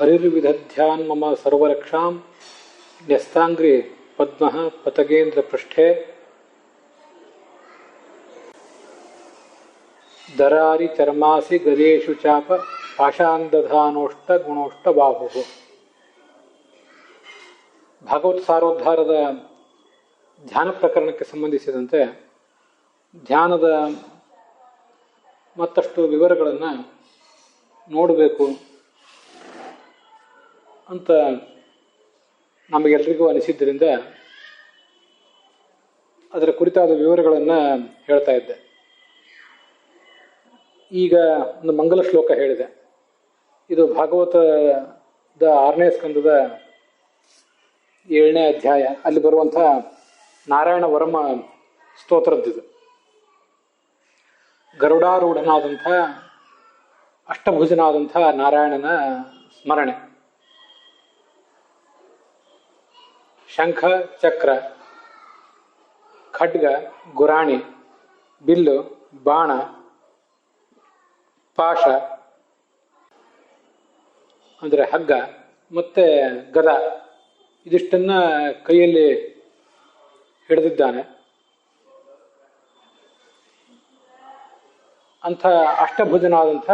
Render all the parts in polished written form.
ಹರಿರ್ವಿದಧ್ಯಾನ್ ಮಮ ಸರ್ವರಕ್ಷಾಂ ನ್ಯಸ್ತಾಂಗ್ರಿ ಪದ್ಮಃ ಪತಗೇಂದ್ರ ಪೃಷ್ಠೆ ದರಾರಿ ಚರ್ಮಾಸಿ ಗದೇಶು ಚಾಪ ಪಾಶಾಂದಧಾನೋಷ್ಟ ಗುಣೋಷ್ಟ ಬಾಹು. ಭಾಗವತ್ ಸಾರೋದ್ಧಾರದ ಧ್ಯಾನ ಪ್ರಕರಣಕ್ಕೆ ಸಂಬಂಧಿಸಿದಂತೆ ಧ್ಯಾನದ ಮತ್ತಷ್ಟು ವಿವರಗಳನ್ನು ನೋಡಬೇಕು ಅಂತ ನಮಗೆಲ್ಲರಿಗೂ ಅನಿಸಿದ್ದರಿಂದ ಅದರ ಕುರಿತಾದ ವಿವರಗಳನ್ನು ಹೇಳ್ತಾ ಇದ್ದೆ. ಈಗ ಒಂದು ಮಂಗಲ ಶ್ಲೋಕ ಹೇಳಿದೆ. ಇದು ಭಾಗವತದ 6ನೇ ಸ್ಕಂದದ 7ನೇ ಅಧ್ಯಾಯ, ಅಲ್ಲಿ ಬರುವಂಥ ನಾರಾಯಣ ವರ್ಮ ಸ್ತೋತ್ರದ್ದಿದು. ಗರುಡಾರೂಢನಾದಂಥ ಅಷ್ಟಭುಜನಾದಂಥ ನಾರಾಯಣನ ಸ್ಮರಣೆ. ಶಂಖ, ಚಕ್ರ, ಖಡ್ಗ, ಗುರಾಣಿ, ಬಿಲ್ಲು, ಬಾಣ, ಪಾಶ ಅಂದರೆ ಹಗ್ಗ ಮತ್ತೆ ಗದ, ಇದಿಷ್ಟನ್ನ ಕೈಯಲ್ಲಿ ಹಿಡಿದಿದ್ದಾನೆ. ಅಂಥ ಅಷ್ಟಭುಜನಾದಂಥ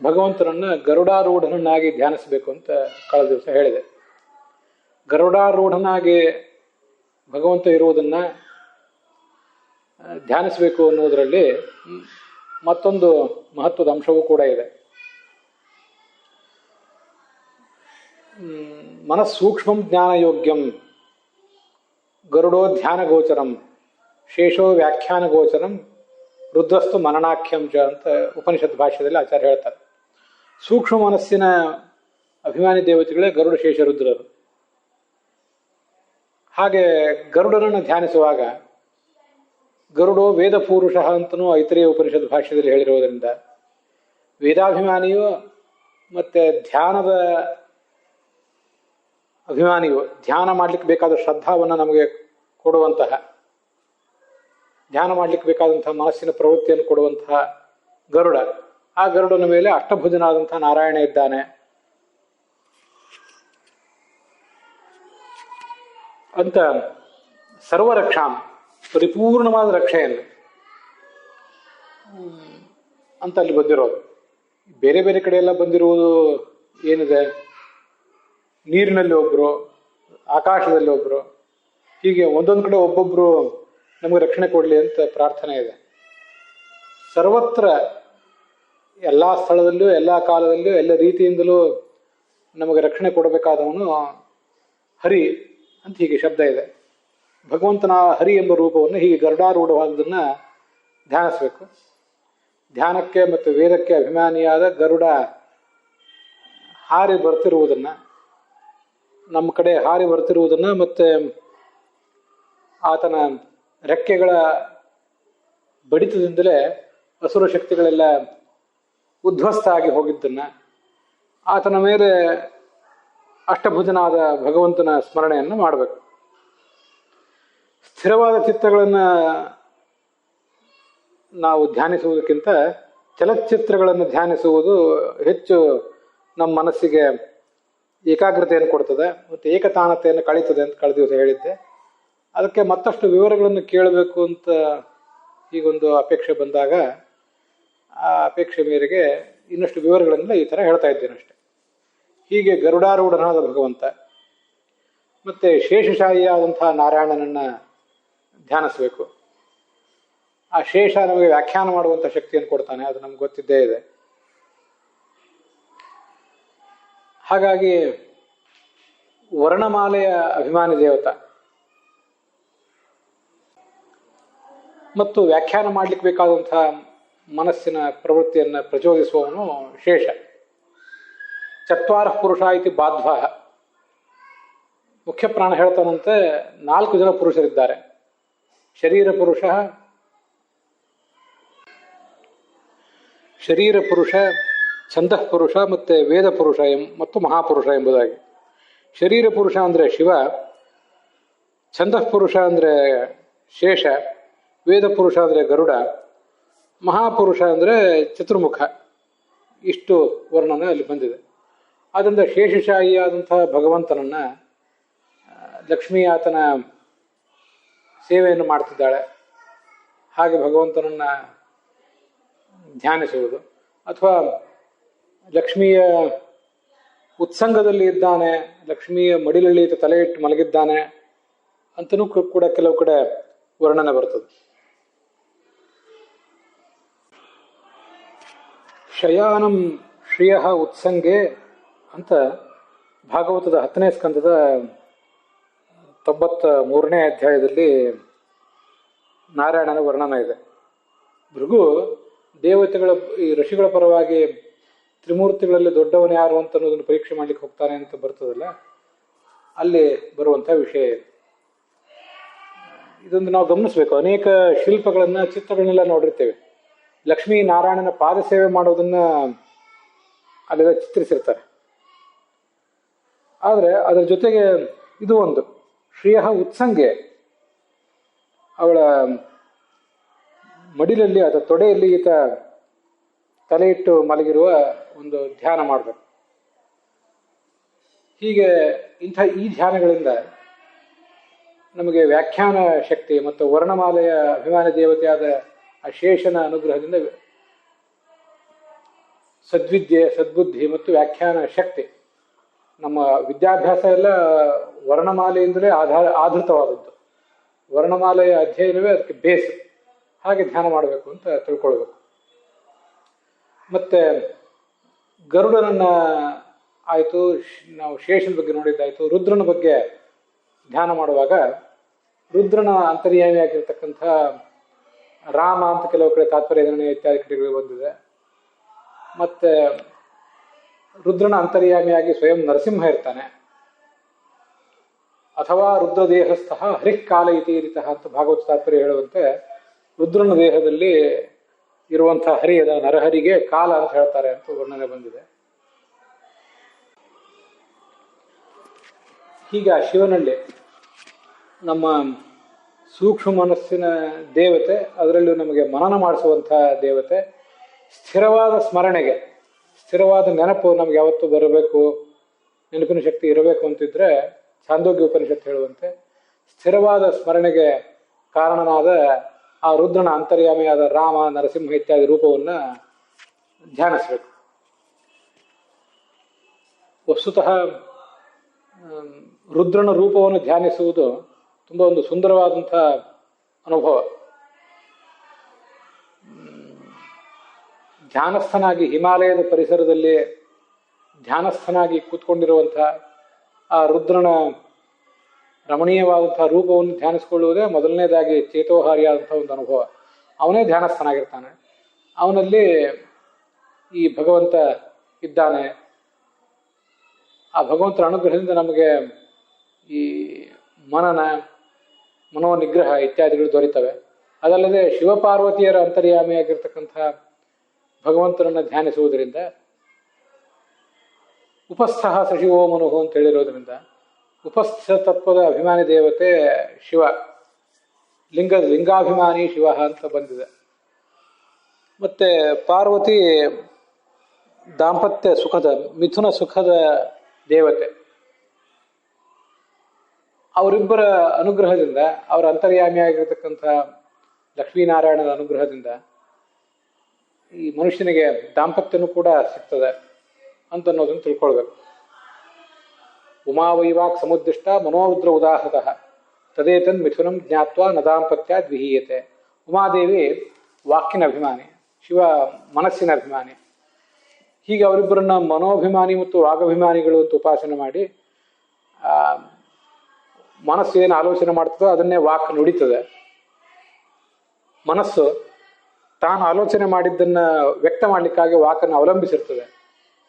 ಭಗವಂತನನ್ನು ಗರುಡಾರೂಢನನ್ನಾಗಿ ಧ್ಯಾನಿಸಬೇಕು ಅಂತ ಕಳೆದ ದಿವಸ ಹೇಳಿದೆ. ಗರುಡಾರೂಢನಾಗಿ ಭಗವಂತ ಇರುವುದನ್ನು ಧ್ಯಾನಿಸಬೇಕು ಅನ್ನೋದರಲ್ಲಿ ಮತ್ತೊಂದು ಮಹತ್ವದ ಅಂಶವೂ ಕೂಡ ಇದೆ. ಮನಸ್ಸೂಕ್ಷ್ಮಂ ಜ್ಞಾನಯೋಗ್ಯಂ ಗರುಡೋ ಧ್ಯಾನ ಗೋಚರಂ ಶೇಷೋ ವ್ಯಾಖ್ಯಾನ ಗೋಚರಂ ರುದ್ರಸ್ತು ಮನನಾಖ್ಯಂ ಚ ಅಂತ ಉಪನಿಷತ್ ಭಾಷ್ಯದಲ್ಲಿ ಆಚಾರ್ಯ ಹೇಳ್ತಾರೆ. ಸೂಕ್ಷ್ಮ ಮನಸ್ಸಿನ ಅಭಿಮಾನಿ ದೇವತೆಗಳೇ ಗರುಡ, ಶೇಷ, ರುದ್ರರು. ಹಾಗೆ ಗರುಡನನ್ನು ಧ್ಯಾನಿಸುವಾಗ ಗರುಡೋ ವೇದ ಪುರುಷ ಅಂತನೂ ಐತರೇಯ ಉಪನಿಷತ್ ಭಾಷ್ಯದಲ್ಲಿ ಹೇಳಿರುವುದರಿಂದ ವೇದಾಭಿಮಾನಿಯು ಮತ್ತೆ ಧ್ಯಾನದ ಅಭಿಮಾನಿಯು, ಧ್ಯಾನ ಮಾಡಲಿಕ್ಕೆ ಬೇಕಾದ ಶ್ರದ್ಧಾವನ್ನು ನಮಗೆ ಕೊಡುವಂತಹ, ಧ್ಯಾನ ಮಾಡಲಿಕ್ಕೆ ಬೇಕಾದಂತಹ ಮನಸ್ಸಿನ ಪ್ರವೃತ್ತಿಯನ್ನು ಕೊಡುವಂತಹ ಗರುಡ, ಆ ಗರುಡನ ಮೇಲೆ ಅಷ್ಟಭುಜನಾದಂತಹ ನಾರಾಯಣ ಇದ್ದಾನೆ ಅಂತ ಸರ್ವರಕ್ಷಾಂ, ಪರಿಪೂರ್ಣವಾದ ರಕ್ಷೆಯನ್ನು ಅಂತ ಅಲ್ಲಿ ಬಂದಿರೋದು. ಬೇರೆ ಬೇರೆ ಕಡೆ ಎಲ್ಲ ಬಂದಿರುವುದು ಏನಿದೆ, ನೀರಿನಲ್ಲಿ ಒಬ್ಬರು, ಆಕಾಶದಲ್ಲಿ ಒಬ್ಬರು, ಹೀಗೆ ಒಂದೊಂದು ಕಡೆ ಒಬ್ಬೊಬ್ಬರು ನಮಗೆ ರಕ್ಷಣೆ ಕೊಡಲಿ ಅಂತ ಪ್ರಾರ್ಥನೆ ಇದೆ. ಸರ್ವತ್ರ ಎಲ್ಲ ಸ್ಥಳದಲ್ಲೂ, ಎಲ್ಲ ಕಾಲದಲ್ಲೂ, ಎಲ್ಲ ರೀತಿಯಿಂದಲೂ ನಮಗೆ ರಕ್ಷಣೆ ಕೊಡಬೇಕಾದವನು ಹರಿ ಅಂತ ಹೀಗೆ ಶಬ್ದ ಇದೆ. ಭಗವಂತನ ಹರಿ ಎಂಬ ರೂಪವನ್ನು ಹೀಗೆ ಗರುಡಾರೂಢವಾದದನ್ನು ಧ್ಯಾನಿಸಬೇಕು. ಧ್ಯಾನಕ್ಕೆ ಮತ್ತು ವೇದಕ್ಕೆ ಅಭಿಮಾನಿಯಾದ ಗರುಡ ಹಾರಿ ಬರ್ತಿರುವುದನ್ನು, ನಮ್ಮ ಕಡೆ ಹಾರಿ ಬರ್ತಿರುವುದನ್ನು, ಮತ್ತು ಆತನ ರೆಕ್ಕೆಗಳ ಬಡಿತದಿಂದಲೇ ಅಸುರ ಶಕ್ತಿಗಳೆಲ್ಲ ಉದ್ಧ್ವಸ್ತ ಆಗಿ ಹೋಗಿದ್ದನ್ನು, ಆತನ ಮೇಲೆ ಅಷ್ಟಭುಜನಾದ ಭಗವಂತನ ಸ್ಮರಣೆಯನ್ನು ಮಾಡಬೇಕು. ಸ್ಥಿರವಾದ ಚಿತ್ರಗಳನ್ನು ನಾವು ಧ್ಯಾನಿಸುವುದಕ್ಕಿಂತ ಚಲಚ್ಚಿತ್ರಗಳನ್ನು ಧ್ಯಾನಿಸುವುದು ಹೆಚ್ಚು ನಮ್ಮ ಮನಸ್ಸಿಗೆ ಏಕಾಗ್ರತೆಯನ್ನು ಕೊಡ್ತದೆ ಮತ್ತು ಏಕತಾನತೆಯನ್ನು ಕಳೀತದೆ ಅಂತ ಕಳೆದ ದಿವಸ ಹೇಳಿದ್ದೆ. ಅದಕ್ಕೆ ಮತ್ತಷ್ಟು ವಿವರಗಳನ್ನು ಕೇಳಬೇಕು ಅಂತ ಹೀಗೊಂದು ಅಪೇಕ್ಷೆ ಬಂದಾಗ ಆ ಅಪೇಕ್ಷೆ ಮೇರೆಗೆ ಇನ್ನಷ್ಟು ವಿವರಗಳನ್ನೆಲ್ಲ ಈ ಥರ ಹೇಳ್ತಾ ಇದ್ದೇನೆ ಅಷ್ಟೆ. ಹೀಗೆ ಗರುಡಾರೂಢನಾದ ಭಗವಂತ ಮತ್ತು ಶೇಷಶಾಹಿಯಾದಂಥ ನಾರಾಯಣನನ್ನು ಧ್ಯಾನಿಸಬೇಕು. ಆ ಶೇಷ ನಮಗೆ ವ್ಯಾಖ್ಯಾನ ಮಾಡುವಂಥ ಶಕ್ತಿಯನ್ನು ಕೊಡ್ತಾನೆ, ಅದು ನಮ್ಗೆ ಗೊತ್ತಿದ್ದೇ ಇದೆ. ಹಾಗಾಗಿ ವರ್ಣಮಾಲೆಯ ಅಭಿಮಾನಿ ದೇವತ ಮತ್ತು ವ್ಯಾಖ್ಯಾನ ಮಾಡಲಿಕ್ಕೆ ಬೇಕಾದಂಥ ಮನಸ್ಸಿನ ಪ್ರವೃತ್ತಿಯನ್ನು ಪ್ರಚೋದಿಸುವವನು ಶೇಷ. ಚತ್ವಾರ ಪುರುಷ ಇತಿ ಬಾಧ್ವ. ಮುಖ್ಯ ಪ್ರಾಣ ಹೇಳ್ತಾನಂತೆ 4 ಜನ ಪುರುಷರಿದ್ದಾರೆ. ಶರೀರ ಪುರುಷ, ಛಂದಃ ಪುರುಷ ಮತ್ತು ವೇದ ಪುರುಷ ಮತ್ತು ಮಹಾಪುರುಷ ಎಂಬುದಾಗಿ. ಶರೀರ ಪುರುಷ ಅಂದರೆ ಶಿವ, ಛಂದಃ ಪುರುಷ ಅಂದರೆ ಶೇಷ, ವೇದ ಪುರುಷ ಅಂದರೆ ಗರುಡ, ಮಹಾಪುರುಷ ಅಂದರೆ ಚತುರ್ಮುಖ. ಇಷ್ಟು ವರ್ಣನೆ ಅಲ್ಲಿ ಬಂದಿದೆ. ಆದ್ದರಿಂದ ಶೇಷಶಾಹಿಯಾದಂತಹ ಭಗವಂತನನ್ನು ಲಕ್ಷ್ಮೀ ಆತನ ಸೇವೆಯನ್ನು ಮಾಡ್ತಿದ್ದಾಳೆ, ಹಾಗೆ ಭಗವಂತನನ್ನು ಧ್ಯಾನಿಸುವುದು, ಅಥವಾ ಲಕ್ಷ್ಮಿಯ ಉತ್ಸಂಗದಲ್ಲಿ ಇದ್ದಾನೆ, ಲಕ್ಷ್ಮಿಯ ಮಡಿಲಲ್ಲಿ ತಲೆ ಇಟ್ಟು ಮಲಗಿದ್ದಾನೆ ಅಂತನೂ ಕೂಡ ಕೆಲವು ಕಡೆ ವರ್ಣನೆ ಬರ್ತದೆ. ಶಯಾನಂ ಶ್ರಿಯ ಉತ್ಸಂಗೆ ಅಂತ ಭಾಗವತದ 10ನೇ ಸ್ಕಂದದ 93ನೇ ಅಧ್ಯಾಯದಲ್ಲಿ ನಾರಾಯಣನ ವರ್ಣನ ಇದೆ. ಭೃಗು ದೇವತೆಗಳ ಈ ಋಷಿಗಳ ಪರವಾಗಿ ತ್ರಿಮೂರ್ತಿಗಳಲ್ಲಿ ದೊಡ್ಡವನು ಯಾರು ಅಂತ ಅನ್ನೋದನ್ನು ಪರೀಕ್ಷೆ ಮಾಡ್ಲಿಕ್ಕೆ ಹೋಗ್ತಾನೆ ಅಂತ ಬರ್ತದಲ್ಲ, ಅಲ್ಲಿ ಬರುವಂಥ ವಿಷಯ ಇದು. ಇದೊಂದು ನಾವು ಗಮನಿಸ್ಬೇಕು. ಅನೇಕ ಶಿಲ್ಪಗಳನ್ನ, ಚಿತ್ರಗಳನ್ನೆಲ್ಲ ನೋಡಿರ್ತೇವೆ. ಲಕ್ಷ್ಮೀ ನಾರಾಯಣನ ಪಾದ ಸೇವೆ ಮಾಡೋದನ್ನ ಅಲ್ಲೆಲ್ಲ ಚಿತ್ರಿಸಿರ್ತಾರೆ. ಆದರೆ ಅದರ ಜೊತೆಗೆ ಇದು ಒಂದು ಶ್ರೀಯ ಉತ್ಸಂಗೆ, ಅವಳ ಮಡಿಲಲ್ಲಿ ಅಥವಾ ತೊಡೆಯಲ್ಲಿ ಈತ ತಲೆ ಇಟ್ಟು ಮಲಗಿರುವ ಒಂದು ಧ್ಯಾನ ಮಾಡಬೇಕು. ಹೀಗೆ ಈ ಧ್ಯಾನಗಳಿಂದ ನಮಗೆ ವ್ಯಾಖ್ಯಾನ ಶಕ್ತಿ ಮತ್ತು ವರ್ಣಮಾಲೆಯ ಅಭಿಮಾನಿ ದೇವತೆಯಾದ ಆ ಶೇಷನ ಅನುಗ್ರಹದಿಂದ ಸದ್ವಿದ್ಯೆ, ಸದ್ಬುದ್ಧಿ ಮತ್ತು ವ್ಯಾಖ್ಯಾನ ಶಕ್ತಿ. ನಮ್ಮ ವಿದ್ಯಾಭ್ಯಾಸ ಎಲ್ಲ ವರ್ಣಮಾಲೆಯಿಂದಲೇ ಆಧೃತವಾದದ್ದು. ವರ್ಣಮಾಲೆಯ ಅಧ್ಯಯನವೇ ಅದಕ್ಕೆ ಬೇಸ್. ಹಾಗೆ ಧ್ಯಾನ ಮಾಡಬೇಕು ಅಂತ ತಿಳ್ಕೊಳ್ಬೇಕು. ಮತ್ತೆ ಗರುಡನನ್ನ ಆಯಿತು, ನಾವು ಶೇಷನ ಬಗ್ಗೆ ನೋಡಿದ್ದಾಯಿತು. ರುದ್ರನ ಬಗ್ಗೆ ಧ್ಯಾನ ಮಾಡುವಾಗ ರುದ್ರನ ಅಂತರ್ಯಾಮಿಯಾಗಿರ್ತಕ್ಕಂಥ ರಾಮ ಅಂತ ಕೆಲವು ಕಡೆ ತಾತ್ಪರ್ಯ ನಿರ್ಣಯ ಇತ್ಯಾದಿ ಕಡೆಗಳು ಬಂದಿದೆ. ಮತ್ತೆ ರುದ್ರನ ಅಂತರ್ಯಾಮಿಯಾಗಿ ಸ್ವಯಂ ನರಸಿಂಹ ಇರ್ತಾನೆ. ಅಥವಾ ರುದ್ರದೇಹಸ್ಥ ಹರಿಃ ಕಾಲ ಇತಿ ರೀತಃ ಅಂತ ಭಾಗವತ ತಾತ್ಪರ್ಯ ಹೇಳುವಂತೆ ರುದ್ರನ ದೇಹದಲ್ಲಿ ಇರುವಂತಹ ಹರಿಯದ ನರಹರಿಗೆ ಕಾಲ ಅಂತ ಹೇಳ್ತಾರೆ ಅಂತ ವರ್ಣನೆ ಬಂದಿದೆ. ಹೀಗೆ ಆ ಶಿವನಲ್ಲಿ ನಮ್ಮ ಸೂಕ್ಷ್ಮ ಮನಸ್ಸಿನ ದೇವತೆ, ಅದರಲ್ಲೂ ನಮಗೆ ಮನನ ಮಾಡಿಸುವಂತಹ ದೇವತೆ, ಸ್ಥಿರವಾದ ಸ್ಮರಣೆಗೆ, ಸ್ಥಿರವಾದ ನೆನಪು ನಮ್ಗೆ ಯಾವತ್ತೂ ಬರಬೇಕು, ನೆನಪಿನ ಶಕ್ತಿ ಇರಬೇಕು ಅಂತಿದ್ರೆ ಛಾಂದೋಗ್ಯ ಉಪನಿಷತ್ತು ಹೇಳುವಂತೆ ಸ್ಥಿರವಾದ ಸ್ಮರಣೆಗೆ ಕಾರಣನಾದ ಆ ರುದ್ರನ ಅಂತರ್ಯಾಮಿಯಾದ ರಾಮ, ನರಸಿಂಹ ಇತ್ಯಾದಿ ರೂಪವನ್ನು ಧ್ಯಾನಿಸಬೇಕು. ವಸ್ತುತಃ ರುದ್ರನ ರೂಪವನ್ನು ಧ್ಯಾನಿಸುವುದು ತುಂಬ ಒಂದು ಸುಂದರವಾದಂಥ ಅನುಭವ. ಧ್ಯಾನಸ್ಥನಾಗಿ ಹಿಮಾಲಯದ ಪರಿಸರದಲ್ಲಿ ಧ್ಯಾನಸ್ಥನಾಗಿ ಕೂತ್ಕೊಂಡಿರುವಂಥ ಆ ರುದ್ರನ ರಮಣೀಯವಾದಂತಹ ರೂಪವನ್ನು ಧ್ಯಾನಿಸಿಕೊಳ್ಳುವುದೇ ಮೊದಲನೇದಾಗಿ ಚೇತೋಹಾರಿಯಾದಂಥ ಒಂದು ಅನುಭವ. ಅವನೇ ಧ್ಯಾನಸ್ಥನಾಗಿರ್ತಾನೆ. ಅವನಲ್ಲಿ ಈ ಭಗವಂತ ಇದ್ದಾನೆ. ಆ ಭಗವಂತನ ಅನುಗ್ರಹದಿಂದ ನಮಗೆ ಈ ಮನೋನಿಗ್ರಹ ಇತ್ಯಾದಿಗಳು ದೊರೀತವೆ. ಅದಲ್ಲದೆ ಶಿವಪಾರ್ವತಿಯರ ಅಂತರ್ಯಾಮಿಯಾಗಿರ್ತಕ್ಕಂಥ ಭಗವಂತನನ್ನು ಧ್ಯಾನಿಸುವುದರಿಂದ ಉಪಸ್ಥ ಸಶಿವೋ ಮನುಹು ಅಂತ ಹೇಳಿರೋದ್ರಿಂದ ಉಪಸ್ಥ ತತ್ವದ ಅಭಿಮಾನಿ ದೇವತೆ ಶಿವ, ಲಿಂಗಾಭಿಮಾನಿ ಶಿವ ಅಂತ ಬಂದಿದೆ. ಮತ್ತೆ ಪಾರ್ವತಿ ದಾಂಪತ್ಯ ಸುಖದ, ಮಿಥುನ ಸುಖದ ದೇವತೆ. ಅವರಿಬ್ಬರ ಅನುಗ್ರಹದಿಂದ, ಅವರ ಅಂತರ್ಯಾಮಿಯಾಗಿರ್ತಕ್ಕಂಥ ಲಕ್ಷ್ಮೀನಾರಾಯಣನ ಅನುಗ್ರಹದಿಂದ ಈ ಮನುಷ್ಯನಿಗೆ ದಾಂಪತ್ಯನೂ ಕೂಡ ಸಿಗ್ತದೆ ಅಂತ ಅನ್ನೋದನ್ನು ತಿಳ್ಕೊಳ್ಬೇಕು. ಉಮಾವೈವಾಕ್ ಸಮುದ್ದಿಷ್ಟ ಮನೋರುದ್ರ ಉದಾಹೃತಃ ತದೇತನ್ ಮಿಥುನಂ ಜ್ಞಾತ್ವ ನ ದಾಂಪತ್ಯ ದ್ವಿಹೀಯತೆ. ಉಮಾದೇವಿ ವಾಕಿನ ಅಭಿಮಾನಿ, ಶಿವ ಮನಸ್ಸಿನ ಅಭಿಮಾನಿ. ಹೀಗೆ ಅವರಿಬ್ಬರನ್ನ ಮನೋಭಿಮಾನಿ ಮತ್ತು ವಾಗಭಿಮಾನಿಗಳು ಅಂತ ಉಪಾಸನೆ ಮಾಡಿ ಮನಸ್ಸು ಏನು ಆಲೋಚನೆ ಮಾಡ್ತದೋ ಅದನ್ನೇ ವಾಕ್ ನುಡಿತದೆ. ಮನಸ್ಸು ತಾನು ಆಲೋಚನೆ ಮಾಡಿದ್ದನ್ನು ವ್ಯಕ್ತ ಮಾಡಲಿಕ್ಕಾಗಿ ವಾಕನ್ನು ಅವಲಂಬಿಸಿರ್ತದೆ.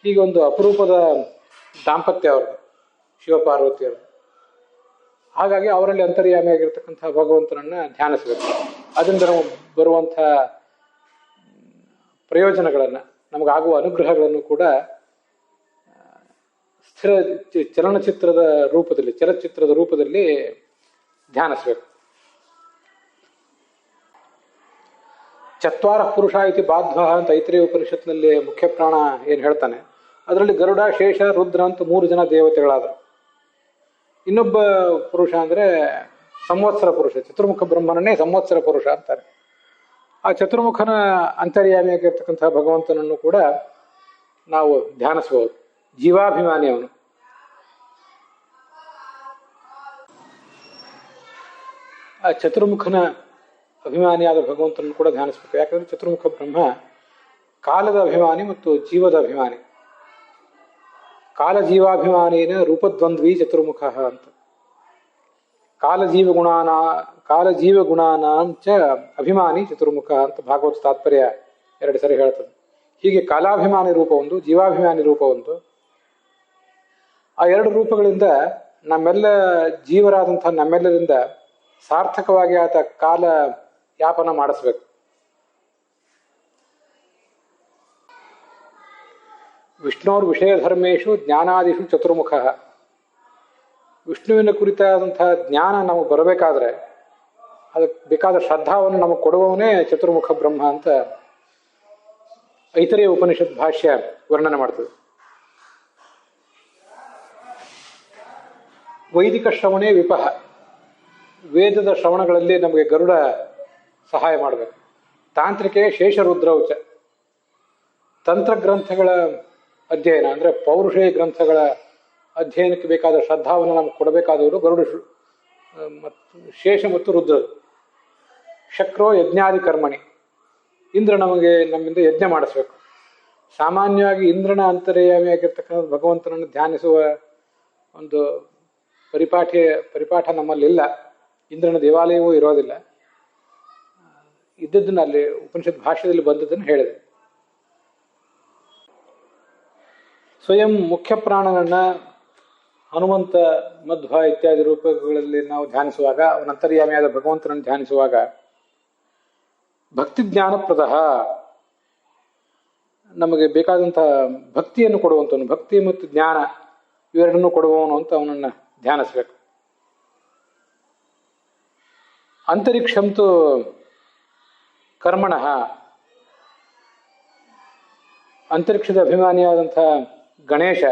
ಹೀಗೆ ಒಂದು ಅಪರೂಪದ ದಾಂಪತ್ಯ ಅವ್ರದ್ದು, ಶಿವಪಾರ್ವತಿಯವರು. ಹಾಗಾಗಿ ಅವರಲ್ಲಿ ಅಂತರ್ಯಾಮಿಯಾಗಿರ್ತಕ್ಕಂಥ ಭಗವಂತನನ್ನು ಧ್ಯಾನಿಸಬೇಕು. ಅದರಿಂದ ನಾವು ಬರುವಂಥ ಪ್ರಯೋಜನಗಳನ್ನು, ನಮಗಾಗುವ ಅನುಗ್ರಹಗಳನ್ನು ಕೂಡ ಸ್ಥಿರ ಚಲನಚಿತ್ರದ ರೂಪದಲ್ಲಿ ಧ್ಯಾನಿಸಬೇಕು. ಚತ್ವಾರ ಪುರುಷ ಇತಿ ಬಾಧ್ವ ಅಂತ ಐತ್ರೇಯ ಉಪನಿಷತ್ನಲ್ಲಿ ಮುಖ್ಯ ಪ್ರಾಣ ಏನು ಹೇಳ್ತಾನೆ ಅದರಲ್ಲಿ ಗರುಡ, ಶೇಷ, ರುದ್ರ ಅಂತ 3 ಜನ ದೇವತೆಗಳಾದರು. ಇನ್ನೊಬ್ಬ ಪುರುಷ ಅಂದರೆ ಸಂವತ್ಸರ ಪುರುಷ, ಚತುರ್ಮುಖ ಬ್ರಹ್ಮನನ್ನೇ ಸಂವತ್ಸರ ಪುರುಷ ಅಂತಾರೆ. ಆ ಚತುರ್ಮುಖನ ಅಂತರ್ಯಾಮಿಯಾಗಿರ್ತಕ್ಕಂಥ ಭಗವಂತನನ್ನು ಕೂಡ ನಾವು ಧ್ಯಾನಿಸಬಹುದು. ಜೀವಾಭಿಮಾನಿ ಅವನು. ಆ ಚತುರ್ಮುಖನ ಅಭಿಮಾನಿಯಾದ ಭಗವಂತನನ್ನು ಕೂಡ ಧ್ಯಾನಿಸಬೇಕು. ಯಾಕಂದ್ರೆ ಚತುರ್ಮುಖ ಬ್ರಹ್ಮ ಕಾಲದ ಅಭಿಮಾನಿ ಮತ್ತು ಜೀವದ ಅಭಿಮಾನಿ. ಕಾಲ ಜೀವಾಭಿಮಾನಿನ ರೂಪದ್ವಂದ್ವಿ ಚತುರ್ಮುಖ ಅಂತ. ಕಾಲ ಜೀವ ಗುಣಾನಾಂಚ ಅಭಿಮಾನಿ ಚತುರ್ಮುಖ ಅಂತ ಭಾಗವತ ತಾತ್ಪರ್ಯ 2 ಸರಿ ಹೇಳ್ತದೆ. ಹೀಗೆ ಕಾಲಾಭಿಮಾನಿ ರೂಪ ಒಂದು, ಜೀವಾಭಿಮಾನಿ ರೂಪ ಒಂದು. ಆ 2 ರೂಪಗಳಿಂದ ನಮ್ಮೆಲ್ಲ ಜೀವರಾದಂತಹ ನಮ್ಮೆಲ್ಲರಿಂದ ಸಾರ್ಥಕವಾಗಿ ಆತ ಕಾಲ ಯಾಪನ ಮಾಡಿಸ್ಬೇಕು. ವಿಷ್ಣುರ್ ವಿಷಯ ಧರ್ಮೇಶು ಜ್ಞಾನಾದಿಷು ಚತುರ್ಮುಖ. ವಿಷ್ಣುವಿನ ಕುರಿತಾದಂತಹ ಜ್ಞಾನ ನಮಗೆ ಬರಬೇಕಾದ್ರೆ ಅದಕ್ಕೆ ಬೇಕಾದ ಶ್ರದ್ಧಾವನ್ನು ನಮಗೆ ಕೊಡುವವನೇ ಚತುರ್ಮುಖ ಬ್ರಹ್ಮ ಅಂತ ಐತರೇಯ ಉಪನಿಷತ್ ಭಾಷ್ಯ ವರ್ಣನೆ ಮಾಡ್ತದೆ. ವೈದಿಕ ಶ್ರವಣೇ ವಿಪಹ. ವೇದದ ಶ್ರವಣಗಳಲ್ಲಿ ನಮಗೆ ಗರುಡ ಸಹಾಯ ಮಾಡಬೇಕು. ತಾಂತ್ರಿಕೆ ಶೇಷರುದ್ರೌಚ. ತಂತ್ರಗ್ರಂಥಗಳ ಅಧ್ಯಯನ ಅಂದರೆ ಪೌರುಷೇಯ ಗ್ರಂಥಗಳ ಅಧ್ಯಯನಕ್ಕೆ ಬೇಕಾದ ಶ್ರದ್ಧಾವನ್ನು ನಮ್ಗೆ ಕೊಡಬೇಕಾದವರು ಗರುಡ ಮತ್ತು ಶೇಷ ಮತ್ತು ರುದ್ರರು. ಶಕ್ರೋ ಯಜ್ಞಾದಿ ಕರ್ಮಣಿ. ಇಂದ್ರ ನಮ್ಮಿಂದ ಯಜ್ಞ ಮಾಡಿಸ್ಬೇಕು. ಸಾಮಾನ್ಯವಾಗಿ ಇಂದ್ರನ ಅಂತರ್ಯಾಮಿಯಾಗಿರ್ತಕ್ಕಂಥ ಭಗವಂತನನ್ನು ಧ್ಯಾನಿಸುವ ಒಂದು ಪರಿಪಾಠ ನಮ್ಮಲ್ಲಿಲ್ಲ. ಇಂದ್ರನ ದೇವಾಲಯವೂ ಇರೋದಿಲ್ಲ. ಇದ್ದದ್ದನ್ನು ಅಲ್ಲಿ ಉಪನಿಷತ್ ಭಾಷ್ಯದಲ್ಲಿ ಬಂದದ್ದನ್ನು ಹೇಳಿದೆ. ಸ್ವಯಂ ಮುಖ್ಯ ಪ್ರಾಣನನ್ನ ಹನುಮಂತ, ಮಧ್ವ ಇತ್ಯಾದಿ ರೂಪಗಳಲ್ಲಿ ನಾವು ಧ್ಯಾನಿಸುವಾಗ, ಅವನ ಅಂತರ್ಯಾಮಿಯಾದ ಭಗವಂತನನ್ನು ಧ್ಯಾನಿಸುವಾಗ ಭಕ್ತಿ ಜ್ಞಾನಪ್ರದ, ನಮಗೆ ಬೇಕಾದಂತಹ ಭಕ್ತಿಯನ್ನು ಕೊಡುವಂಥವನು, ಭಕ್ತಿ ಮತ್ತು ಜ್ಞಾನ ಇವೆರಡನ್ನು ಕೊಡುವವನು ಅಂತ ಅವನನ್ನು ಧ್ಯಾನಿಸ್ಬೇಕು. ಅಂತರಿಕ್ಷಂತು ಕರ್ಮಣ. ಅಂತರಿಕ್ಷದ ಅಭಿಮಾನಿಯಾದಂಥ ಗಣೇಶ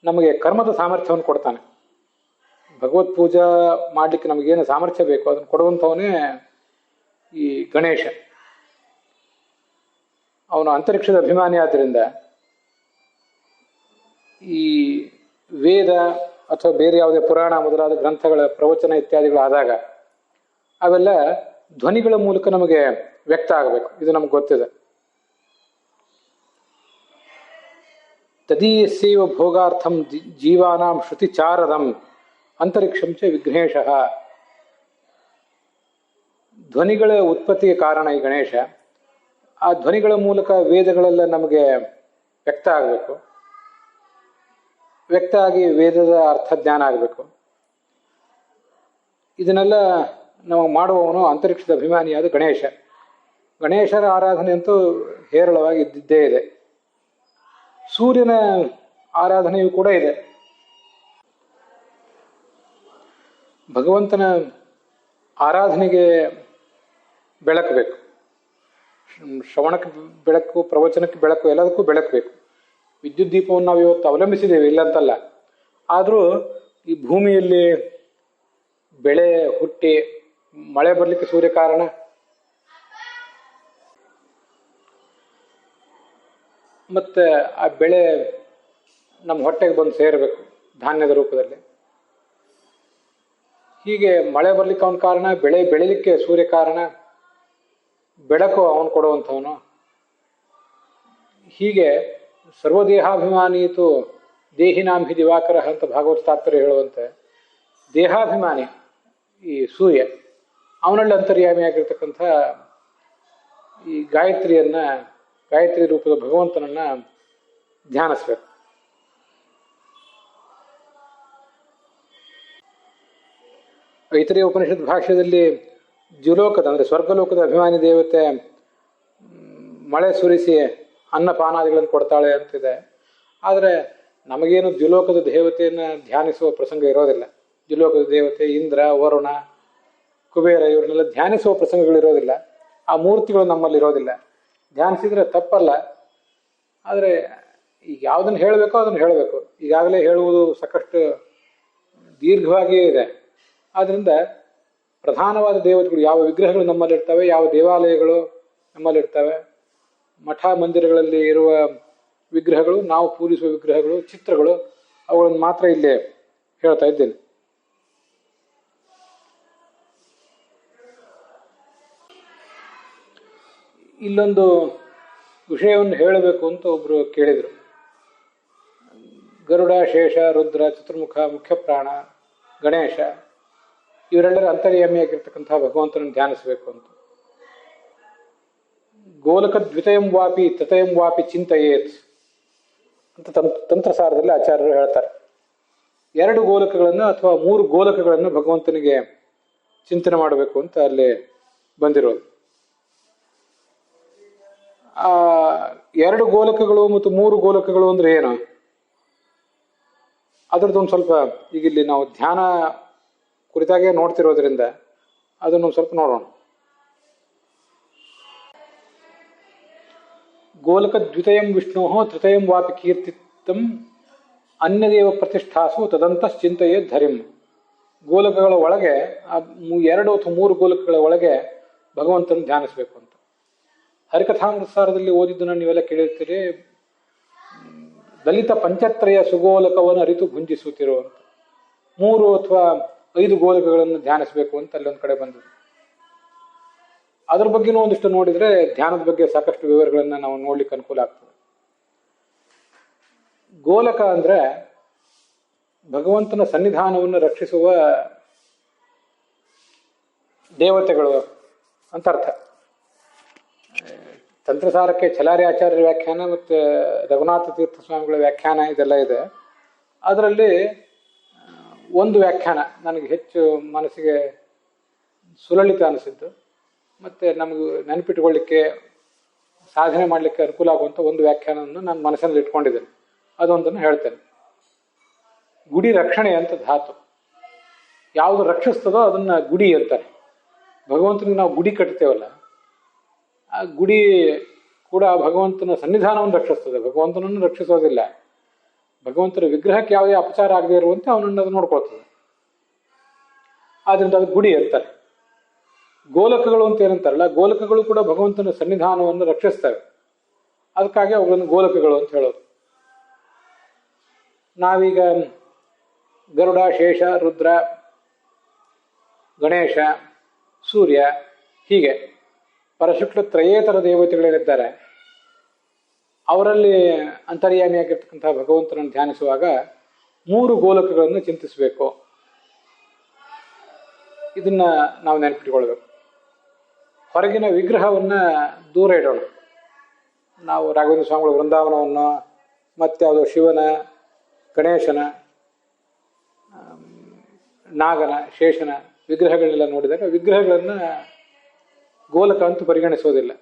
ನಮಗೆ ಕರ್ಮದ ಸಾಮರ್ಥ್ಯವನ್ನು ಕೊಡ್ತಾನೆ. ಭಗವತ್ ಪೂಜಾ ಮಾಡಲಿಕ್ಕೆ ನಮಗೇನು ಸಾಮರ್ಥ್ಯ ಬೇಕು ಅದನ್ನು ಕೊಡುವಂಥವನೇ ಈ ಗಣೇಶ. ಅವನು ಅಂತರಿಕ್ಷದ ಅಭಿಮಾನಿ ಆದ್ದರಿಂದ ಈ ವೇದ ಅಥವಾ ಬೇರೆ ಯಾವುದೇ ಪುರಾಣ ಮೊದಲಾದ ಗ್ರಂಥಗಳ ಪ್ರವಚನ ಇತ್ಯಾದಿಗಳಾದಾಗ ಅವೆಲ್ಲ ಧ್ವನಿಗಳ ಮೂಲಕ ನಮಗೆ ವ್ಯಕ್ತ ಆಗಬೇಕು. ಇದು ನಮ್ಗೆ ಗೊತ್ತಿದೆ. ತದೀಯಸ್ಯೈವ ಭೋಗಾರ್ಥಂ ಜೀವಾನಾಂ ಶ್ರುತಿಚಾರದಂ ಅಂತರಿಕ್ಷಂ ಚ ವಿಘ್ನೇಶಃ. ಧ್ವನಿಗಳ ಉತ್ಪತ್ತಿಗೆ ಕಾರಣ ಈ ಗಣೇಶ. ಆ ಧ್ವನಿಗಳ ಮೂಲಕ ವೇದಗಳೆಲ್ಲ ನಮಗೆ ವ್ಯಕ್ತ ಆಗಬೇಕು. ವ್ಯಕ್ತ ಆಗಿ ವೇದದ ಅರ್ಥ ಜ್ಞಾನ ಆಗಬೇಕು. ಇದನ್ನೆಲ್ಲ ನಮಗೆ ಮಾಡುವವನು ಅಂತರಿಕ್ಷದ ಅಭಿಮಾನಿಯಾದ ಗಣೇಶ. ಗಣೇಶರ ಆರಾಧನೆ ಅಂತೂ ಹೇರಳವಾಗಿ ಇದ್ದಿದ್ದೇ ಇದೆ. ಸೂರ್ಯನ ಆರಾಧನೆಯೂ ಕೂಡ ಇದೆ. ಭಗವಂತನ ಆರಾಧನೆಗೆ ಬೆಳಕು ಬೇಕು. ಶ್ರವಣಕ್ಕೆ ಬೆಳಕು, ಪ್ರವಚನಕ್ಕೆ ಬೆಳಕು, ಎಲ್ಲದಕ್ಕೂ ಬೆಳಕು ಬೇಕು. ವಿದ್ಯುತ್ ದೀಪವನ್ನು ನಾವು ಇವತ್ತು ಅವಲಂಬಿಸಿದ್ದೇವೆ, ಇಲ್ಲಂತಲ್ಲ. ಆದರೂ ಈ ಭೂಮಿಯಲ್ಲಿ ಬೆಳೆ ಹುಟ್ಟಿ ಮಳೆ ಬರಲಿಕ್ಕೆ ಸೂರ್ಯ ಕಾರಣ. ಮತ್ತು ಆ ಬೆಳೆ ನಮ್ಮ ಹೊಟ್ಟೆಗೆ ಬಂದು ಸೇರಬೇಕು ಧಾನ್ಯದ ರೂಪದಲ್ಲಿ. ಹೀಗೆ ಮಳೆ ಬರ್ಲಿಕ್ಕೆ ಅವನ ಕಾರಣ, ಬೆಳೆ ಬೆಳಿಲಿಕ್ಕೆ ಸೂರ್ಯ ಕಾರಣ, ಬೆಳಕು ಅವನು ಕೊಡುವಂಥವನು. ಹೀಗೆ ಸರ್ವದೇಹಾಭಿಮಾನಿತು ದೇಹಿನಾಂಭಿ ದಿವಾಕರ ಅಂತ ಭಾಗವತ ತಾತ್ಪರ್ಯ ಹೇಳುವಂತೆ ದೇಹಾಭಿಮಾನಿ ಈ ಸೂರ್ಯ, ಅವನಲ್ಲಿ ಅಂತರ್ಯಾಮಿಯಾಗಿರ್ತಕ್ಕಂಥ ಈ ಗಾಯತ್ರಿ ರೂಪದ ಭಗವಂತನನ್ನ ಧ್ಯಾನಿಸ್ಬೇಕು. ಐತರೇಯ ಉಪನಿಷತ್ ಭಾಷ್ಯದಲ್ಲಿ ದ್ಯುಲೋಕದ ಅಂದರೆ ಸ್ವರ್ಗಲೋಕದ ಅಭಿಮಾನಿ ದೇವತೆ ಮಳೆ ಸುರಿಸಿ ಅನ್ನಪಾನಾದಿಗಳನ್ನು ಕೊಡ್ತಾಳೆ ಅಂತಿದೆ. ಆದರೆ ನಮಗೇನು ದ್ಯುಲೋಕದ ದೇವತೆಯನ್ನು ಧ್ಯಾನಿಸುವ ಪ್ರಸಂಗ ಇರೋದಿಲ್ಲ. ದ್ಯುಲೋಕದ ದೇವತೆ ಇಂದ್ರ, ವರುಣ, ಕುಬೇರ ಇವರನ್ನೆಲ್ಲ ಧ್ಯಾನಿಸುವ ಪ್ರಸಂಗಗಳಿರೋದಿಲ್ಲ. ಆ ಮೂರ್ತಿಗಳು ನಮ್ಮಲ್ಲಿ ಇರೋದಿಲ್ಲ. ಧ್ಯಾನಿಸಿದರೆ ತಪ್ಪಲ್ಲ. ಆದರೆ ಈಗ ಯಾವುದನ್ನು ಹೇಳಬೇಕೋ ಅದನ್ನು ಹೇಳಬೇಕು. ಈಗಾಗಲೇ ಹೇಳುವುದು ಸಾಕಷ್ಟು ದೀರ್ಘವಾಗಿಯೇ ಇದೆ. ಆದ್ದರಿಂದ ಪ್ರಧಾನವಾದ ದೇವತೆಗಳು ಯಾವ ವಿಗ್ರಹಗಳು ನಮ್ಮಲ್ಲಿರ್ತವೆ, ಯಾವ ದೇವಾಲಯಗಳು ನಮ್ಮಲ್ಲಿರ್ತವೆ, ಮಠ ಮಂದಿರಗಳಲ್ಲಿ ಇರುವ ವಿಗ್ರಹಗಳು, ನಾವು ಪೂಜಿಸುವ ವಿಗ್ರಹಗಳು, ಚಿತ್ರಗಳು, ಅವುಗಳನ್ನು ಮಾತ್ರ ಇಲ್ಲೇ ಹೇಳ್ತಾ ಇದ್ದೇನೆ. ಇಲ್ಲೊಂದು ವಿಷಯವನ್ನು ಹೇಳಬೇಕು ಅಂತ ಒಬ್ಬರು ಕೇಳಿದರು. ಗರುಡ, ಶೇಷ, ರುದ್ರ, ಚತುರ್ಮುಖ, ಮುಖ್ಯ ಪ್ರಾಣ, ಗಣೇಶ ಇವರೆಲ್ಲರ ಅಂತರ್ಯಾಮಿಯಾಗಿರ್ತಕ್ಕಂಥ ಭಗವಂತನನ್ನು ಧ್ಯಾನಿಸಬೇಕು ಅಂತ. ಗೋಲಕ ದ್ವಿತಯಂ ವಾಪಿ ತತಯಂ ವಾಪಿ ಚಿಂತೆಯೇತ್ ಅಂತ ತಂತ್ರಸಾರದಲ್ಲಿ ಆಚಾರ್ಯರು ಹೇಳ್ತಾರೆ. 2 ಗೋಲಕಗಳನ್ನು ಅಥವಾ 3 ಗೋಲಕಗಳನ್ನು ಭಗವಂತನಿಗೆ ಚಿಂತನೆ ಮಾಡಬೇಕು ಅಂತ ಅಲ್ಲಿ ಬಂದಿರೋದು. ಆ 2 ಗೋಲಕಗಳು ಮತ್ತು 3 ಗೋಲಕಗಳು ಅಂದ್ರೆ ಏನು? ಅದರದ್ದೊಂದು ಸ್ವಲ್ಪ ಈಗ ಇಲ್ಲಿ ನಾವು ಧ್ಯಾನ ಕುರಿತಾಗೆ ನೋಡ್ತಿರೋದ್ರಿಂದ ಅದನ್ನು ಸ್ವಲ್ಪ ನೋಡೋಣ. ಗೋಲಕ ದ್ವಿತಯಂ ವಿಷ್ಣು ತೃತಯಂ ವಾಪಿ ಕೀರ್ತಿತ್ತಂ ಅನ್ಯದೇವ ಪ್ರತಿಷ್ಠಾಸು ತದಂತಶ್ಚಿಂತೆಯೇ ಧರಿಂ. ಗೋಲಕಗಳ ಒಳಗೆ 2 ಅಥವಾ 3 ಗೋಲಕಗಳ ಒಳಗೆ ಭಗವಂತನ ಧ್ಯಾನಿಸಬೇಕು ಅಂತ. ಹರಿಕಥಾಮೃತಸಾರದಲ್ಲಿ ಓದಿದ್ದನ್ನು ನೀವೆಲ್ಲ ಕೇಳಿರ್ತೀರಿ. ದಲಿತ ಪಂಚತ್ರಯ ಸುಗೋಲಕವನ್ನು ಅರಿತು ಭುಂಜಿಸುತ್ತಿರೋ ಅಂತ 3 ಅಥವಾ 5 ಗೋಲಕಗಳನ್ನು ಧ್ಯಾನಿಸಬೇಕು ಅಂತ ಅಲ್ಲೊಂದು ಕಡೆ ಬಂದಿದೆ. ಅದ್ರ ಬಗ್ಗೆನೂ ಒಂದಿಷ್ಟು ನೋಡಿದ್ರೆ ಧ್ಯಾನದ ಬಗ್ಗೆ ಸಾಕಷ್ಟು ವಿವರಗಳನ್ನು ನಾವು ನೋಡ್ಲಿಕ್ಕೆ ಅನುಕೂಲ ಆಗ್ತದೆ. ಗೋಲಕ ಅಂದ್ರೆ ಭಗವಂತನ ಸನ್ನಿಧಾನವನ್ನು ರಕ್ಷಿಸುವ ದೇವತೆಗಳು ಅಂತ ಅರ್ಥ. ತಂತ್ರಸಾರಕ್ಕೆ ಛಲಾರಿ ಆಚಾರ್ಯರ ವ್ಯಾಖ್ಯಾನ ಮತ್ತು ರಘುನಾಥ ತೀರ್ಥ ಸ್ವಾಮಿಗಳ ವ್ಯಾಖ್ಯಾನ ಇದೆಲ್ಲ ಇದೆ. ಅದರಲ್ಲಿ ಒಂದು ವ್ಯಾಖ್ಯಾನ ನನಗೆ ಹೆಚ್ಚು ಮನಸ್ಸಿಗೆ ಸುಲಲಿತ ಅನಿಸಿದ್ದು ಮತ್ತು ನಮಗೆ ನೆನಪಿಟ್ಕೊಳ್ಳಿಕ್ಕೆ ಸಾಧನೆ ಮಾಡಲಿಕ್ಕೆ ಅನುಕೂಲ ಆಗುವಂಥ ಒಂದು ವ್ಯಾಖ್ಯಾನವನ್ನು ನಾನು ಮನಸ್ಸಿನಲ್ಲಿ ಇಟ್ಕೊಂಡಿದ್ದೇನೆ. ಅದೊಂದನ್ನು ಹೇಳ್ತೇನೆ. ಗುಡಿ ರಕ್ಷಣೆ ಅಂತ ಧಾತು. ಯಾವುದು ರಕ್ಷಿಸ್ತದೋ ಅದನ್ನು ಗುಡಿ ಅಂತಾರೆ. ಭಗವಂತನಿಗೆ ನಾವು ಗುಡಿ ಕಟ್ತೇವಲ್ಲ, ಆ ಗುಡಿ ಕೂಡ ಭಗವಂತನ ಸನ್ನಿಧಾನವನ್ನು ರಕ್ಷಿಸ್ತದೆ, ಭಗವಂತನನ್ನು ರಕ್ಷಿಸೋದಿಲ್ಲ. ಭಗವಂತನ ವಿಗ್ರಹಕ್ಕೆ ಯಾವುದೇ ಅಪಚಾರ ಆಗದೆ ಇರುವಂತೆ ಅವನನ್ನು ಅದು ನೋಡ್ಕೊಳ್ತದೆ. ಆದ್ರಿಂದ ಅದು ಗುಡಿ ಅಂತಾರೆ. ಗೋಲಕಗಳು ಅಂತ ಏನಂತಾರಲ್ಲ, ಗೋಲಕಗಳು ಕೂಡ ಭಗವಂತನ ಸನ್ನಿಧಾನವನ್ನು ರಕ್ಷಿಸ್ತವೆ. ಅದಕ್ಕಾಗಿ ಅವುಗಳನ್ನು ಗೋಲಕಗಳು ಅಂತ ಹೇಳೋದು. ನಾವೀಗ ಗರುಡ, ಶೇಷ, ರುದ್ರ, ಗಣೇಶ, ಸೂರ್ಯ ಹೀಗೆ ಪರಶುಕ್ಲ ತ್ರಯೇತರ ದೇವತೆಗಳೇನಿದ್ದಾರೆ ಅವರಲ್ಲಿ ಅಂತರ್ಯಾಮಿಯಾಗಿರ್ತಕ್ಕಂಥ ಭಗವಂತನನ್ನು ಧ್ಯಾನಿಸುವಾಗ 3 ಗೋಲಕಗಳನ್ನು ಚಿಂತಿಸಬೇಕು. ಇದನ್ನ ನಾವು ನೆನಪಿಟ್ಕೊಳ್ಬೇಕು. ಹೊರಗಿನ ವಿಗ್ರಹವನ್ನ ದೂರ ಇಡೋಣ. ನಾವು ರಾಘವೇಂದ್ರ ಸ್ವಾಮಿಗಳ ವೃಂದಾವನವನ್ನು ಮತ್ತೆ ಯಾವುದೋ ಶಿವನ, ಗಣೇಶನ, ನಾಗನ, ಶೇಷನ ವಿಗ್ರಹಗಳನ್ನೆಲ್ಲ ನೋಡಿದಾಗ ವಿಗ್ರಹಗಳನ್ನು ಗೋಲಕ ಅಂತ ಪರಿಗಣಿಸೋದಿಲ್ಲ.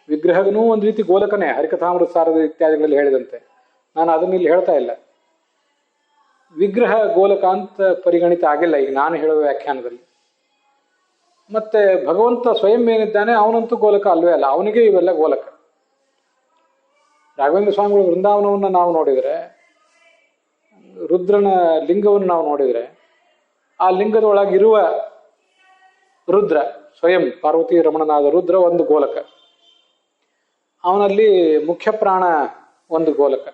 ವಿಗ್ರಹನೂ ಒಂದು ರೀತಿ ಗೋಲಕನೇ, ಹರಿಕಥಾಮೃತ ಸಾರದ ಇತ್ಯಾದಿಗಳಲ್ಲಿ ಹೇಳಿದಂತೆ. ನಾನು ಅದನ್ನ ಇಲ್ಲಿ ಹೇಳ್ತಾ ಇಲ್ಲ. ವಿಗ್ರಹ ಗೋಲಕ ಅಂತ ಪರಿಗಣಿತ ಆಗಿಲ್ಲ ಈಗ ನಾನು ಹೇಳುವ ವ್ಯಾಖ್ಯಾನದಲ್ಲಿ. ಮತ್ತೆ ಭಗವಂತ ಸ್ವಯಂ ಏನಿದ್ದಾನೆ ಅವನಂತೂ ಗೋಲಕ ಅಲ್ವೇ ಅಲ್ಲ, ಅವನಿಗೆ ಇವೆಲ್ಲ ಗೋಲಕ. ರಾಘವೇಂದ್ರ ಸ್ವಾಮಿಗಳ ವೃಂದಾವನವನ್ನು ನಾವು ನೋಡಿದರೆ, ರುದ್ರನ ಲಿಂಗವನ್ನು ನಾವು ನೋಡಿದರೆ, ಆ ಲಿಂಗದೊಳಗಿರುವ ರುದ್ರ ಸ್ವಯಂ ಪಾರ್ವತಿ ರಮಣನಾದ ರುದ್ರ ಒಂದು ಗೋಲಕ, ಅವನಲ್ಲಿ ಮುಖ್ಯ ಪ್ರಾಣ ಒಂದು ಗೋಲಕ,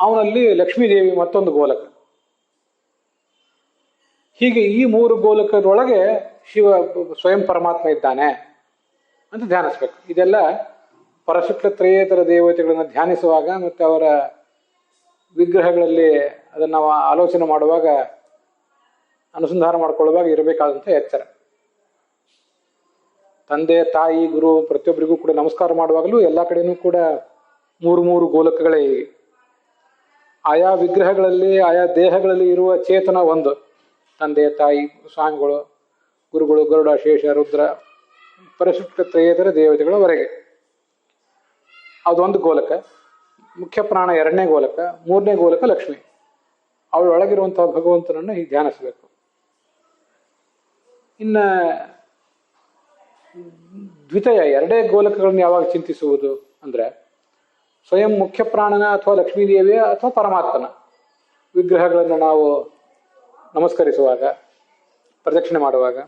ಅವನಲ್ಲಿ ಲಕ್ಷ್ಮೀದೇವಿ ಮತ್ತೊಂದು ಗೋಲಕ. ಹೀಗೆ ಈ 3 ಗೋಲಕದೊಳಗೆ ಶಿವ ಸ್ವಯಂ ಪರಮಾತ್ಮ ಇದ್ದಾನೆ ಅಂತ ಧ್ಯಾನಿಸ್ಬೇಕು. ಇದೆಲ್ಲ ಪರಶುಕ್ಲ ತ್ರಯೇತರ ದೇವತೆಗಳನ್ನು ಧ್ಯಾನಿಸುವಾಗ ಮತ್ತು ಅವರ ವಿಗ್ರಹಗಳಲ್ಲಿ ಅದನ್ನು ನಾವು ಆಲೋಚನೆ ಮಾಡುವಾಗ, ಅನುಸಂಧಾನ ಮಾಡಿಕೊಳ್ಳುವಾಗ ಇರಬೇಕಾದಂಥ ಎಚ್ಚರ. ತಂದೆ, ತಾಯಿ, ಗುರು ಪ್ರತಿಯೊಬ್ಬರಿಗೂ ಕೂಡ ನಮಸ್ಕಾರ ಮಾಡುವಾಗಲೂ ಎಲ್ಲ ಕಡೆನೂ ಕೂಡ 3 ಗೋಲಕಗಳೇ. ಆಯಾ ವಿಗ್ರಹಗಳಲ್ಲಿ, ಆಯಾ ದೇಹಗಳಲ್ಲಿ ಇರುವ ಚೇತನ ಒಂದು. ತಂದೆ, ತಾಯಿ, ಸ್ವಾಮಿಗಳು, ಗುರುಗಳು, ಗರುಡ, ಶೇಷ, ರುದ್ರ, ಪರಶುಕ್ಲ ತ್ರಯೇತರ ದೇವತೆಗಳವರೆಗೆ ಅದೊಂದು ಗೋಲಕ. ಮುಖ್ಯ ಪ್ರಾಣ 2ನೇ ಗೋಲಕ, 3ನೇ ಗೋಲಕ ಲಕ್ಷ್ಮಿ. ಅವಳೊಳಗಿರುವಂತಹ ಭಗವಂತನನ್ನು ಹೀಗೆ ಧ್ಯಾನಿಸಬೇಕು. ಇನ್ನು ದ್ವಿತೀಯ 2 ಗೋಲಕಗಳನ್ನು ಯಾವಾಗ ಚಿಂತಿಸುವುದು ಅಂದ್ರೆ, ಸ್ವಯಂ ಮುಖ್ಯ ಪ್ರಾಣನ ಅಥವಾ ಲಕ್ಷ್ಮೀದೇವಿಯ ಅಥವಾ ಪರಮಾತ್ಮನ ವಿಗ್ರಹಗಳನ್ನು ನಾವು ನಮಸ್ಕರಿಸುವಾಗ, ಪ್ರದಕ್ಷಿಣೆ ಮಾಡುವಾಗ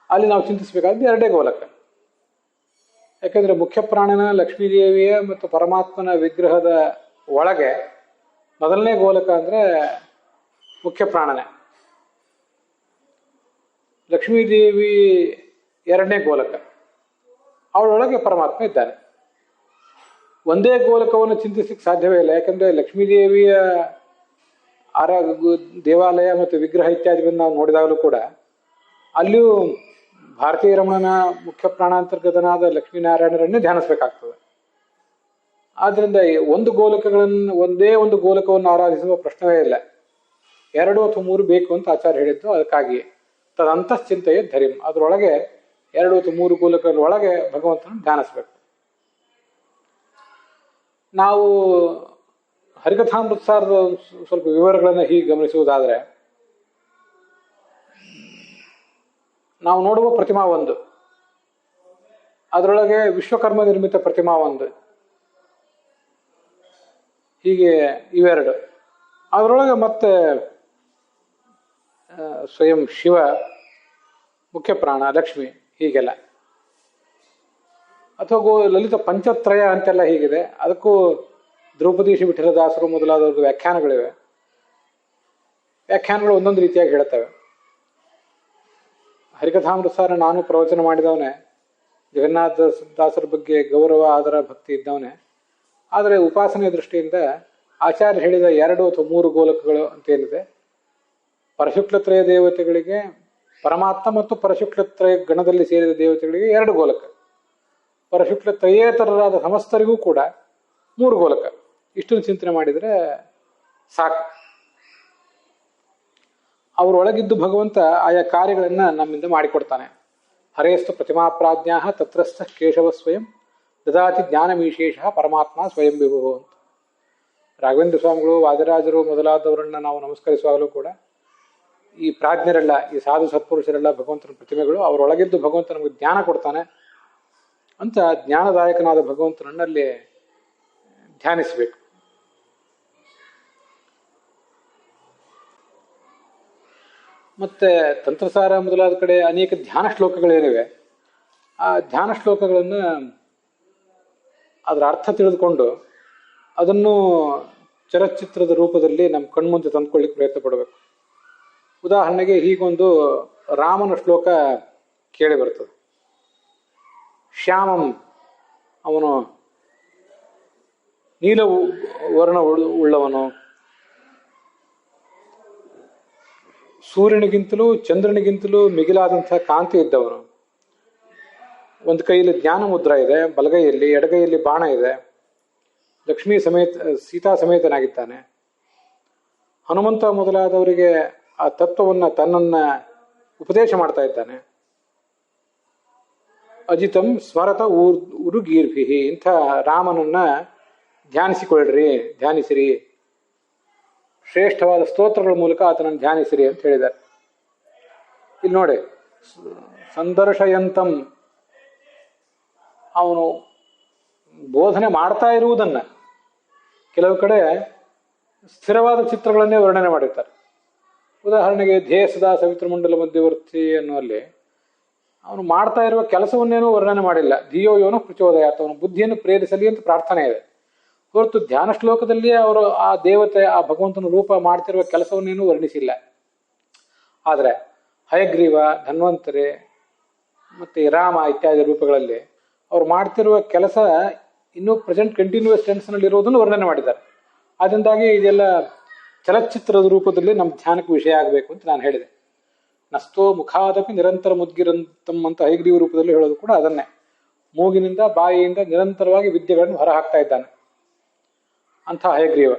ಅಲ್ಲಿ ನಾವು ಚಿಂತಿಸಬೇಕಾದ್ರೆ ಎರಡೇ ಗೋಲಕ. ಯಾಕೆಂದರೆ ಮುಖ್ಯ ಪ್ರಾಣನ ಲಕ್ಷ್ಮೀದೇವಿಯ ಮತ್ತು ಪರಮಾತ್ಮನ ವಿಗ್ರಹದ ಒಳಗೆ ಮೊದಲನೇ ಗೋಲಕ ಅಂದರೆ ಮುಖ್ಯ ಪ್ರಾಣನೇ, ಲಕ್ಷ್ಮೀದೇವಿ ಎರಡನೇ ಗೋಲಕ, ಅವಳೊಳಗೆ ಪರಮಾತ್ಮ ಇದ್ದಾನೆ. ಒಂದೇ ಗೋಲಕವನ್ನು ಚಿಂತಿಸಲಿಕ್ಕೆ ಸಾಧ್ಯವೇ ಇಲ್ಲ. ಯಾಕಂದರೆ ಲಕ್ಷ್ಮೀದೇವಿಯ ದೇವಾಲಯ ಮತ್ತು ವಿಗ್ರಹ ಇತ್ಯಾದಿಗಳನ್ನು ನಾವು ನೋಡಿದಾಗಲೂ ಕೂಡ ಅಲ್ಲಿಯೂ ಭಾರತೀಯ ರಮಣನ ಮುಖ್ಯ ಪ್ರಾಣಾಂತರ್ಗತನಾದ ಲಕ್ಷ್ಮೀನಾರಾಯಣರನ್ನೇ ಧ್ಯಾನಿಸಬೇಕಾಗ್ತದೆ. ಆದ್ದರಿಂದ ಒಂದೇ ಒಂದು ಗೋಲಕವನ್ನು ಆರಾಧಿಸುವ ಪ್ರಶ್ನವೇ ಇಲ್ಲ. 2 ಅಥವಾ 3 ಬೇಕು ಅಂತ ಆಚಾರ್ಯ ಹೇಳಿದ್ದು ಅದಕ್ಕಾಗಿ. ತದಂತಶ್ಚಿಂತೆಯೇ ಧರಿಂ, ಅದರೊಳಗೆ 2 ಅಥವಾ 3 ಗೋಲಕಗಳ ಒಳಗೆ ಭಗವಂತನ ಧ್ಯಾನಿಸ್ಬೇಕು. ನಾವು ಹರಿಕಥಾಮೃತಸಾರದ ಸ್ವಲ್ಪ ವಿವರಗಳನ್ನು ಹೀಗೆ ಗಮನಿಸುವುದಾದರೆ, ನಾವು ನೋಡುವ ಪ್ರತಿಮಾ ಒಂದು, ಅದರೊಳಗೆ ವಿಶ್ವಕರ್ಮ ನಿರ್ಮಿತ ಪ್ರತಿಮಾ ಒಂದು, ಹೀಗೆ ಇವೆರಡು. ಅದರೊಳಗೆ ಮತ್ತೆ ಸ್ವಯಂ ಶಿವ, ಮುಖ್ಯ ಪ್ರಾಣ, ಲಕ್ಷ್ಮಿ, ಹೀಗೆಲ್ಲ. ಅಥವಾ ಲಲಿತ ಪಂಚತ್ರಯ ಅಂತೆಲ್ಲ ಹೀಗಿದೆ. ಅದಕ್ಕೂ ದ್ರೌಪದೀಶಿ ವಿಠಲದಾಸರು ಮೊದಲಾದವ್ರಿಗೆ ವ್ಯಾಖ್ಯಾನಗಳಿವೆ. ವ್ಯಾಖ್ಯಾನಗಳು ಒಂದೊಂದು ರೀತಿಯಾಗಿ ಹೇಳ್ತವೆ. ಹರಿಕಥಾಮೃತಸಾರ ನಾನು ಪ್ರವಚನ ಮಾಡಿದವನೇ, ಜಗನ್ನಾಥ ದಾಸರ ಬಗ್ಗೆ ಗೌರವ ಆದರ ಭಕ್ತಿ ಇದ್ದವನೇ. ಆದರೆ ಉಪಾಸನೆ ದೃಷ್ಟಿಯಿಂದ ಆಚಾರ್ಯ ಹೇಳಿದ 2 ಅಥವಾ 3 ಗೋಲಕಗಳು ಅಂತೇನಿದೆ, ಪರಶುಕ್ಲತ್ರಯ ದೇವತೆಗಳಿಗೆ ಪರಮಾತ್ಮ ಮತ್ತು ಪರಶುಕ್ಲತ್ರಯ ಗಣದಲ್ಲಿ ಸೇರಿದ ದೇವತೆಗಳಿಗೆ 2 ಗೋಲಕ, ಪರಶುಕ್ಲ ತ್ರಯೇತರರಾದ ಸಮಸ್ತರಿಗೂ ಕೂಡ 3 ಗೋಲಕ. ಇಷ್ಟನ್ನು ಚಿಂತನೆ ಮಾಡಿದರೆ ಸಾಕು. ಅವರೊಳಗಿದ್ದು ಭಗವಂತ ಆಯಾ ಕಾರ್ಯಗಳನ್ನು ನಮ್ಮಿಂದ ಮಾಡಿಕೊಡ್ತಾನೆ. ಹರೇಸ್ತು ಪ್ರತಿಮಾ ಪ್ರಾಜ್ಞಾ ತತ್ರಸ್ಥ ಕೇಶವ ಸ್ವಯಂ ದದಾತಿ ಜ್ಞಾನಮೀಶೇಷ ಪರಮಾತ್ಮ ಸ್ವಯಂ ವಿಭು ಅಂತ. ರಾಘವೇಂದ್ರ ಸ್ವಾಮಿಗಳು, ವಾದಿರಾಜರು ಮೊದಲಾದವರನ್ನ ನಾವು ನಮಸ್ಕರಿಸುವಾಗಲೂ ಕೂಡ ಈ ಪ್ರಾಜ್ಞರೆಲ್ಲ, ಈ ಸಾಧು ಸತ್ಪುರುಷರೆಲ್ಲ ಭಗವಂತನ ಪ್ರತಿಮೆಗಳು. ಅವರೊಳಗಿದ್ದು ಭಗವಂತ ನಮಗೆ ಜ್ಞಾನ ಕೊಡ್ತಾನೆ ಅಂತ ಜ್ಞಾನದಾಯಕನಾದ ಭಗವಂತನನ್ನಲ್ಲಿ ಧ್ಯಾನಿಸಬೇಕು. ಮತ್ತೆ ತಂತ್ರಸಾರ ಮೊದಲಾದ ಕಡೆ ಅನೇಕ ಧ್ಯಾನ ಶ್ಲೋಕಗಳೇನಿವೆ. ಆ ಧ್ಯಾನ ಶ್ಲೋಕಗಳನ್ನು ಅದರ ಅರ್ಥ ತಿಳಿದುಕೊಂಡು ಅದನ್ನು ಚಲಚ್ಚಿತ್ರದ ರೂಪದಲ್ಲಿ ನಮ್ಮ ಕಣ್ಮುಂದೆ ತಂದುಕೊಳ್ಳಿಕ್ಕೆ ಪ್ರಯತ್ನ ಪಡಬೇಕು. ಉದಾಹರಣೆಗೆ ಹೀಗೊಂದು ರಾಮನ ಶ್ಲೋಕ ಕೇಳಿ ಬರ್ತದೆ. ಶ್ಯಾಮಂ, ಅವನು ನೀಲ ವರ್ಣ ಉಳ್ಳವನು, ಸೂರ್ಯನಿಗಿಂತಲೂ ಚಂದ್ರನಿಗಿಂತಲೂ ಮಿಗಿಲಾದಂಥ ಕಾಂತಿ ಇದ್ದವನು. ಒಂದು ಕೈಯಲ್ಲಿ ಜ್ಞಾನ ಮುದ್ರ ಇದೆ, ಬಲಗೈಯಲ್ಲಿ, ಎಡಗೈಯಲ್ಲಿ ಬಾಣ ಇದೆ. ಲಕ್ಷ್ಮೀ ಸಮೇತ, ಸೀತಾ ಸಮೇತನಾಗಿದ್ದಾನೆ. ಹನುಮಂತ ಮೊದಲಾದವರಿಗೆ ಆ ತತ್ವವನ್ನು ತನ್ನನ್ನು ಉಪದೇಶ ಮಾಡ್ತಾ ಇದ್ದಾನೆ. ಅಜಿತಂ ಸ್ಮರತ ಉರುಗೀರ್ಭಿ, ಇಂಥ ರಾಮನನ್ನ ಧ್ಯಾನಿಸಿರಿ, ಶ್ರೇಷ್ಠವಾದ ಸ್ತೋತ್ರಗಳ ಮೂಲಕ ಆತನನ್ನು ಧ್ಯಾನಿಸಿರಿ ಅಂತ ಹೇಳಿದ್ದಾರೆ. ಇಲ್ಲಿ ನೋಡಿ, ಸಂದರ್ಶಯಂತಂ, ಅವನು ಬೋಧನೆ ಮಾಡ್ತಾ ಇರುವುದನ್ನು, ಕೆಲವು ಕಡೆ ಸ್ಥಿರವಾದ ಚಿತ್ರಗಳನ್ನೇ ವರ್ಣನೆ ಮಾಡಿರ್ತಾರೆ. ಉದಾಹರಣೆಗೆ ಧ್ಯೇಯ ಸದಾ ಸವಿತೃಮಂಡಲ ಮಧ್ಯವರ್ತಿ ಅನ್ನುವಲ್ಲಿ ಅವನು ಮಾಡ್ತಾ ಇರುವ ಕೆಲಸವನ್ನೇನೂ ವರ್ಣನೆ ಮಾಡಿಲ್ಲ. ಧಿಯೋ ಯೋನೋ ಪ್ರಚೋದಯ, ಅವನ ಬುದ್ಧಿಯನ್ನು ಪ್ರೇರಿಸಲಿ ಅಂತ ಪ್ರಾರ್ಥನೆ ಇದೆ ಹೊರತು ಧ್ಯಾನ ಶ್ಲೋಕದಲ್ಲಿಯೇ ಅವರು ಆ ದೇವತೆ, ಆ ಭಗವಂತನ ರೂಪ ಮಾಡ್ತಿರುವ ಕೆಲಸವನ್ನೇನೂ ವರ್ಣಿಸಿಲ್ಲ. ಆದರೆ ಹಯಗ್ರೀವ, ಧನ್ವಂತರಿ ಮತ್ತು ರಾಮ ಇತ್ಯಾದಿ ರೂಪಗಳಲ್ಲಿ ಅವ್ರು ಮಾಡ್ತಿರುವ ಕೆಲಸ ಇನ್ನೂ ಪ್ರೆಸೆಂಟ್ ಕಂಟಿನ್ಯೂಸ್ ಟೆನ್ಸ್ನಲ್ಲಿ ಇರೋದನ್ನು ವರ್ಣನೆ ಮಾಡಿದ್ದಾರೆ. ಅದರಿಂದಾಗಿ ಇದೆಲ್ಲ ಚಲಚ್ಚಿತ್ರದ ರೂಪದಲ್ಲಿ ನಮ್ಮ ಧ್ಯಾನಕ್ಕೆ ವಿಷಯ ಆಗಬೇಕು ಅಂತ ನಾನು ಹೇಳಿದೆ. ನಸ್ತೋ ಮುಖಾದಪಿ ನಿರಂತರ ಮುದ್ಗಿರಂತಂ ಅಂತ ಹಯಗ್ರೀವ ರೂಪದಲ್ಲಿ ಹೇಳೋದು ಕೂಡ ಅದನ್ನೇ. ಮೂಗಿನಿಂದ ಬಾಯಿಯಿಂದ ನಿರಂತರವಾಗಿ ವಿದ್ಯೆಗಳನ್ನು ಹೊರಹಾಕ್ತಾ ಇದ್ದಾನೆ ಅಂಥ ಹಯಗ್ರೀವ.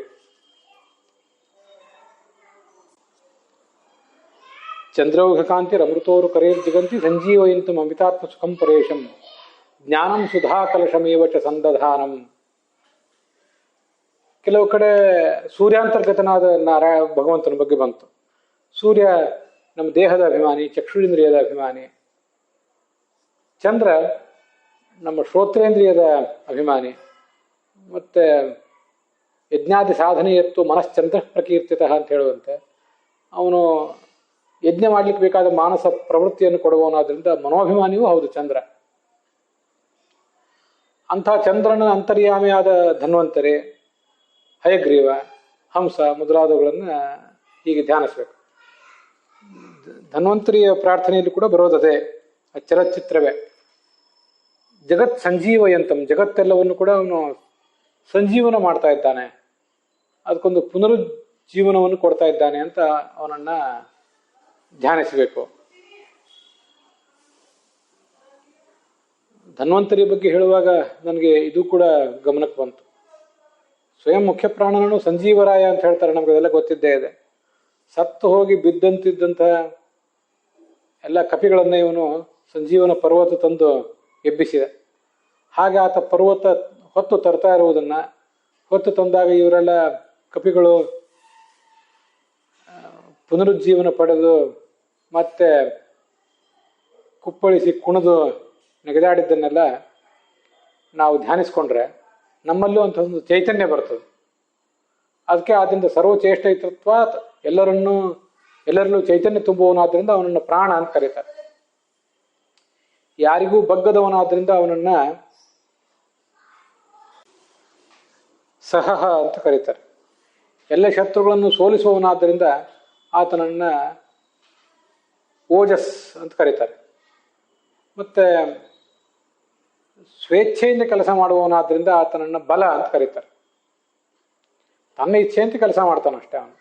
ಚಂದ್ರೌಘಕಾಂತಿ ಅಮೃತೋರು ಕರೇರ್ಜಿಗಂತಿ ಸಂಜೀವಯಂತು ಅಮಿತಾತ್ಮ ಸುಖಂ ಪರೇಶಂ ಜ್ಞಾನಂ ಸುಧಾ ಕಲಶಮೇವ ಚ ಸಂದಧಾನಂ. ಕೆಲವು ಕಡೆ ಸೂರ್ಯಾಂತರ್ಗತನಾದ ಭಗವಂತನ ಬಗ್ಗೆ ಬಂತು. ಸೂರ್ಯ ನಮ್ಮ ದೇಹದ ಅಭಿಮಾನಿ, ಚಕ್ಷುರೇಂದ್ರಿಯದ ಅಭಿಮಾನಿ. ಚಂದ್ರ ನಮ್ಮ ಶ್ರೋತ್ರೇಂದ್ರಿಯದ ಅಭಿಮಾನಿ. ಮತ್ತು ಯಜ್ಞಾದಿ ಸಾಧನೆ ಎತ್ತು ಮನಶ್ಚಂದ್ರ ಪ್ರಕೀರ್ತಿತ ಅಂತ ಹೇಳುವಂತೆ ಅವನು ಯಜ್ಞ ಮಾಡ್ಲಿಕ್ಕೆ ಬೇಕಾದ ಮಾನಸ ಪ್ರವೃತ್ತಿಯನ್ನು ಕೊಡುವವನಾದ್ರಿಂದ ಮನೋಭಿಮಾನಿಯೂ ಹೌದು ಚಂದ್ರ. ಅಂಥ ಚಂದ್ರನ ಅಂತರ್ಯಾಮಿಯಾದ ಧನ್ವಂತರಿ, ಹಯಗ್ರೀವ, ಹಂಸ ಮೊದಲಾದವುಗಳನ್ನು ಹೀಗೆ ಧ್ಯಾನಿಸ್ಬೇಕು. ಧನ್ವಂತರಿಯ ಪ್ರಾರ್ಥನೆಯಲ್ಲಿ ಕೂಡ ಬರೋದದೇ, ಚಲಚಿತ್ರವೇ. ಜಗತ್ ಸಂಜೀವಯಂತಂ, ಜಗತ್ತೆಲ್ಲವನ್ನು ಕೂಡ ಅವನು ಸಂಜೀವನ ಮಾಡ್ತಾ ಇದ್ದಾನೆ, ಅದಕ್ಕೊಂದು ಪುನರುಜ್ಜೀವನವನ್ನು ಕೊಡ್ತಾ ಇದ್ದಾನೆ ಅಂತ ಅವನನ್ನ ಧ್ಯಾನಿಸಬೇಕು. ಧನ್ವಂತರಿ ಬಗ್ಗೆ ಹೇಳುವಾಗ ನನಗೆ ಇದು ಕೂಡ ಗಮನಕ್ಕೆ ಬಂತು. ಸ್ವಯಂ ಮುಖ್ಯ ಪ್ರಾಣನನ್ನು ಸಂಜೀವರಾಯ ಅಂತ ಹೇಳ್ತಾರೆ, ನಮ್ಗೆ ಅದೆಲ್ಲ ಗೊತ್ತಿದ್ದೇ ಇದೆ. ಸತ್ತು ಹೋಗಿ ಬಿದ್ದಂತಿದ್ದಂಥ ಎಲ್ಲ ಕಪಿಗಳನ್ನೇ ಇವನು ಸಂಜೀವನ ಪರ್ವತ ತಂದು ಎಬ್ಬಿಸಿದ. ಹಾಗೆ ಆತ ಪರ್ವತ ಹೊತ್ತು ತರ್ತಾ ಇರುವುದನ್ನು ಹೊತ್ತು ತಂದಾಗ ಇವರೆಲ್ಲ ಕಪಿಗಳು ಪುನರುಜ್ಜೀವನ ಪಡೆದು ಮತ್ತೆ ಕುಪ್ಪಳಿಸಿ ಕುಣಿದು ನೆಗೆದಾಡಿದ್ದನ್ನೆಲ್ಲ ನಾವು ಧ್ಯಾನಿಸ್ಕೊಂಡ್ರೆ ನಮ್ಮಲ್ಲೂ ಅಂತ ಒಂದು ಚೈತನ್ಯ ಬರ್ತದೆ. ಅದಕ್ಕೆ ಆದ್ದರಿಂದ ಸರ್ವಚೇಷ್ಟೈತತ್ವ ಎಲ್ಲರಲ್ಲೂ ಚೈತನ್ಯ ತುಂಬುವವನಾದ್ರಿಂದ ಅವನನ್ನು ಪ್ರಾಣ ಅಂತ ಕರೀತಾರೆ. ಯಾರಿಗೂ ಬಗ್ಗದವನಾದ್ರಿಂದ ಅವನನ್ನ ಸಹ ಅಂತ ಕರೀತಾರೆ. ಎಲ್ಲ ಶತ್ರುಗಳನ್ನು ಸೋಲಿಸುವವನಾದ್ರಿಂದ ಆತನನ್ನ ಓಜಸ್ ಅಂತ ಕರೀತಾರೆ. ಮತ್ತೆ ಸ್ವೇಚ್ಛೆಯಿಂದ ಕೆಲಸ ಮಾಡುವವನಾದ್ರಿಂದ ಆತನನ್ನ ಬಲ ಅಂತ ಕರೀತಾರೆ. ತನ್ನ ಇಚ್ಛೆಯಂತೆ ಕೆಲಸ ಮಾಡ್ತಾನೆ ಅಷ್ಟೇ ಅವನು.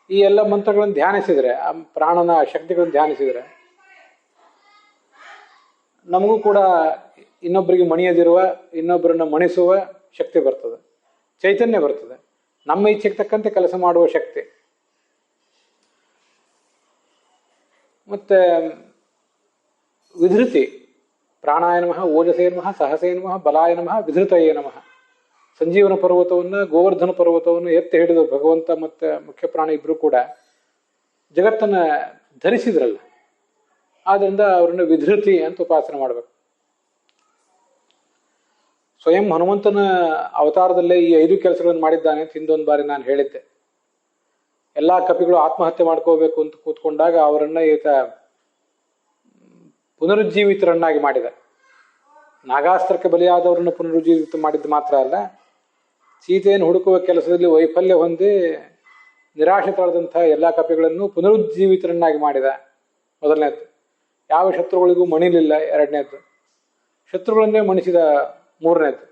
ಈ ಎಲ್ಲ ಮಂತ್ರಗಳನ್ನು ಧ್ಯಾನಿಸಿದರೆ, ಆ ಪ್ರಾಣನ ಶಕ್ತಿಗಳನ್ನು ಧ್ಯಾನಿಸಿದರೆ ನಮಗೂ ಕೂಡ ಇನ್ನೊಬ್ಬರಿಗೆ ಮಣಿಯದಿರುವ, ಇನ್ನೊಬ್ಬರನ್ನ ಮಣಿಸುವ ಶಕ್ತಿ ಬರ್ತದೆ, ಚೈತನ್ಯ ಬರ್ತದೆ, ನಮ್ಮ ಇಚ್ಛೆಗೆ ತಕ್ಕಂತೆ ಕೆಲಸ ಮಾಡುವ ಶಕ್ತಿ. ಮತ್ತೆ ವಿಧೃತಿ, ಪ್ರಾಣಾಯ ನಮಃ, ಓಜಸೇ ನಮಃ, ಸಹಸೇ ನಮಃ, ಬಲಾಯ ನಮಃ, ವಿಧೃತಯೇ ನಮಃ. ಸಂಜೀವನ ಪರ್ವತವನ್ನು, ಗೋವರ್ಧನ ಪರ್ವತವನ್ನು ಎತ್ತಿ ಹಿಡಿದು ಭಗವಂತ ಮತ್ತು ಮುಖ್ಯ ಪ್ರಾಣ ಇಬ್ಬರು ಕೂಡ ಜಗತ್ತನ್ನು ಧರಿಸಿದ್ರಲ್ಲ, ಆದ್ರಿಂದ ಅವರನ್ನು ವಿಧೃತಿ ಅಂತ ಉಪಾಸನೆ ಮಾಡಬೇಕು. ಸ್ವಯಂ ಹನುಮಂತನ ಅವತಾರದಲ್ಲೇ ಈ 5 ಕೆಲಸಗಳನ್ನು ಮಾಡಿದ್ದಾನೆ ಅಂತ ಹಿಂದೊಂದು ಬಾರಿ ನಾನು ಹೇಳಿದ್ದೆ. ಎಲ್ಲ ಕಪಿಗಳು ಆತ್ಮಹತ್ಯೆ ಮಾಡ್ಕೋಬೇಕು ಅಂತ ಕೂತ್ಕೊಂಡಾಗ ಅವರನ್ನ ಈತ ಪುನರುಜ್ಜೀವಿತರನ್ನಾಗಿ ಮಾಡಿದ. ನಾಗಾಸ್ತ್ರಕ್ಕೆ ಬಲಿಯಾದವರನ್ನು ಪುನರುಜ್ಜೀವಿತ ಮಾಡಿದ್ದು ಮಾತ್ರ ಅಲ್ಲ, ಸೀತೆಯನ್ನು ಹುಡುಕುವ ಕೆಲಸದಲ್ಲಿ ವೈಫಲ್ಯ ಹೊಂದಿ ನಿರಾಶೆ ತಳೆದಂಥ ಎಲ್ಲ ಕಪಿಗಳನ್ನು ಪುನರುಜ್ಜೀವಿತರನ್ನಾಗಿ ಮಾಡಿದ. ಮೊದಲನೇದ್ದು. ಯಾವ ಶತ್ರುಗಳಿಗೂ ಮಣಿಲಿಲ್ಲ. ಎರಡನೇದ್ದು. ಶತ್ರುಗಳನ್ನೇ ಮಣಿಸಿದ. ಮೂರನೇದ್ದು.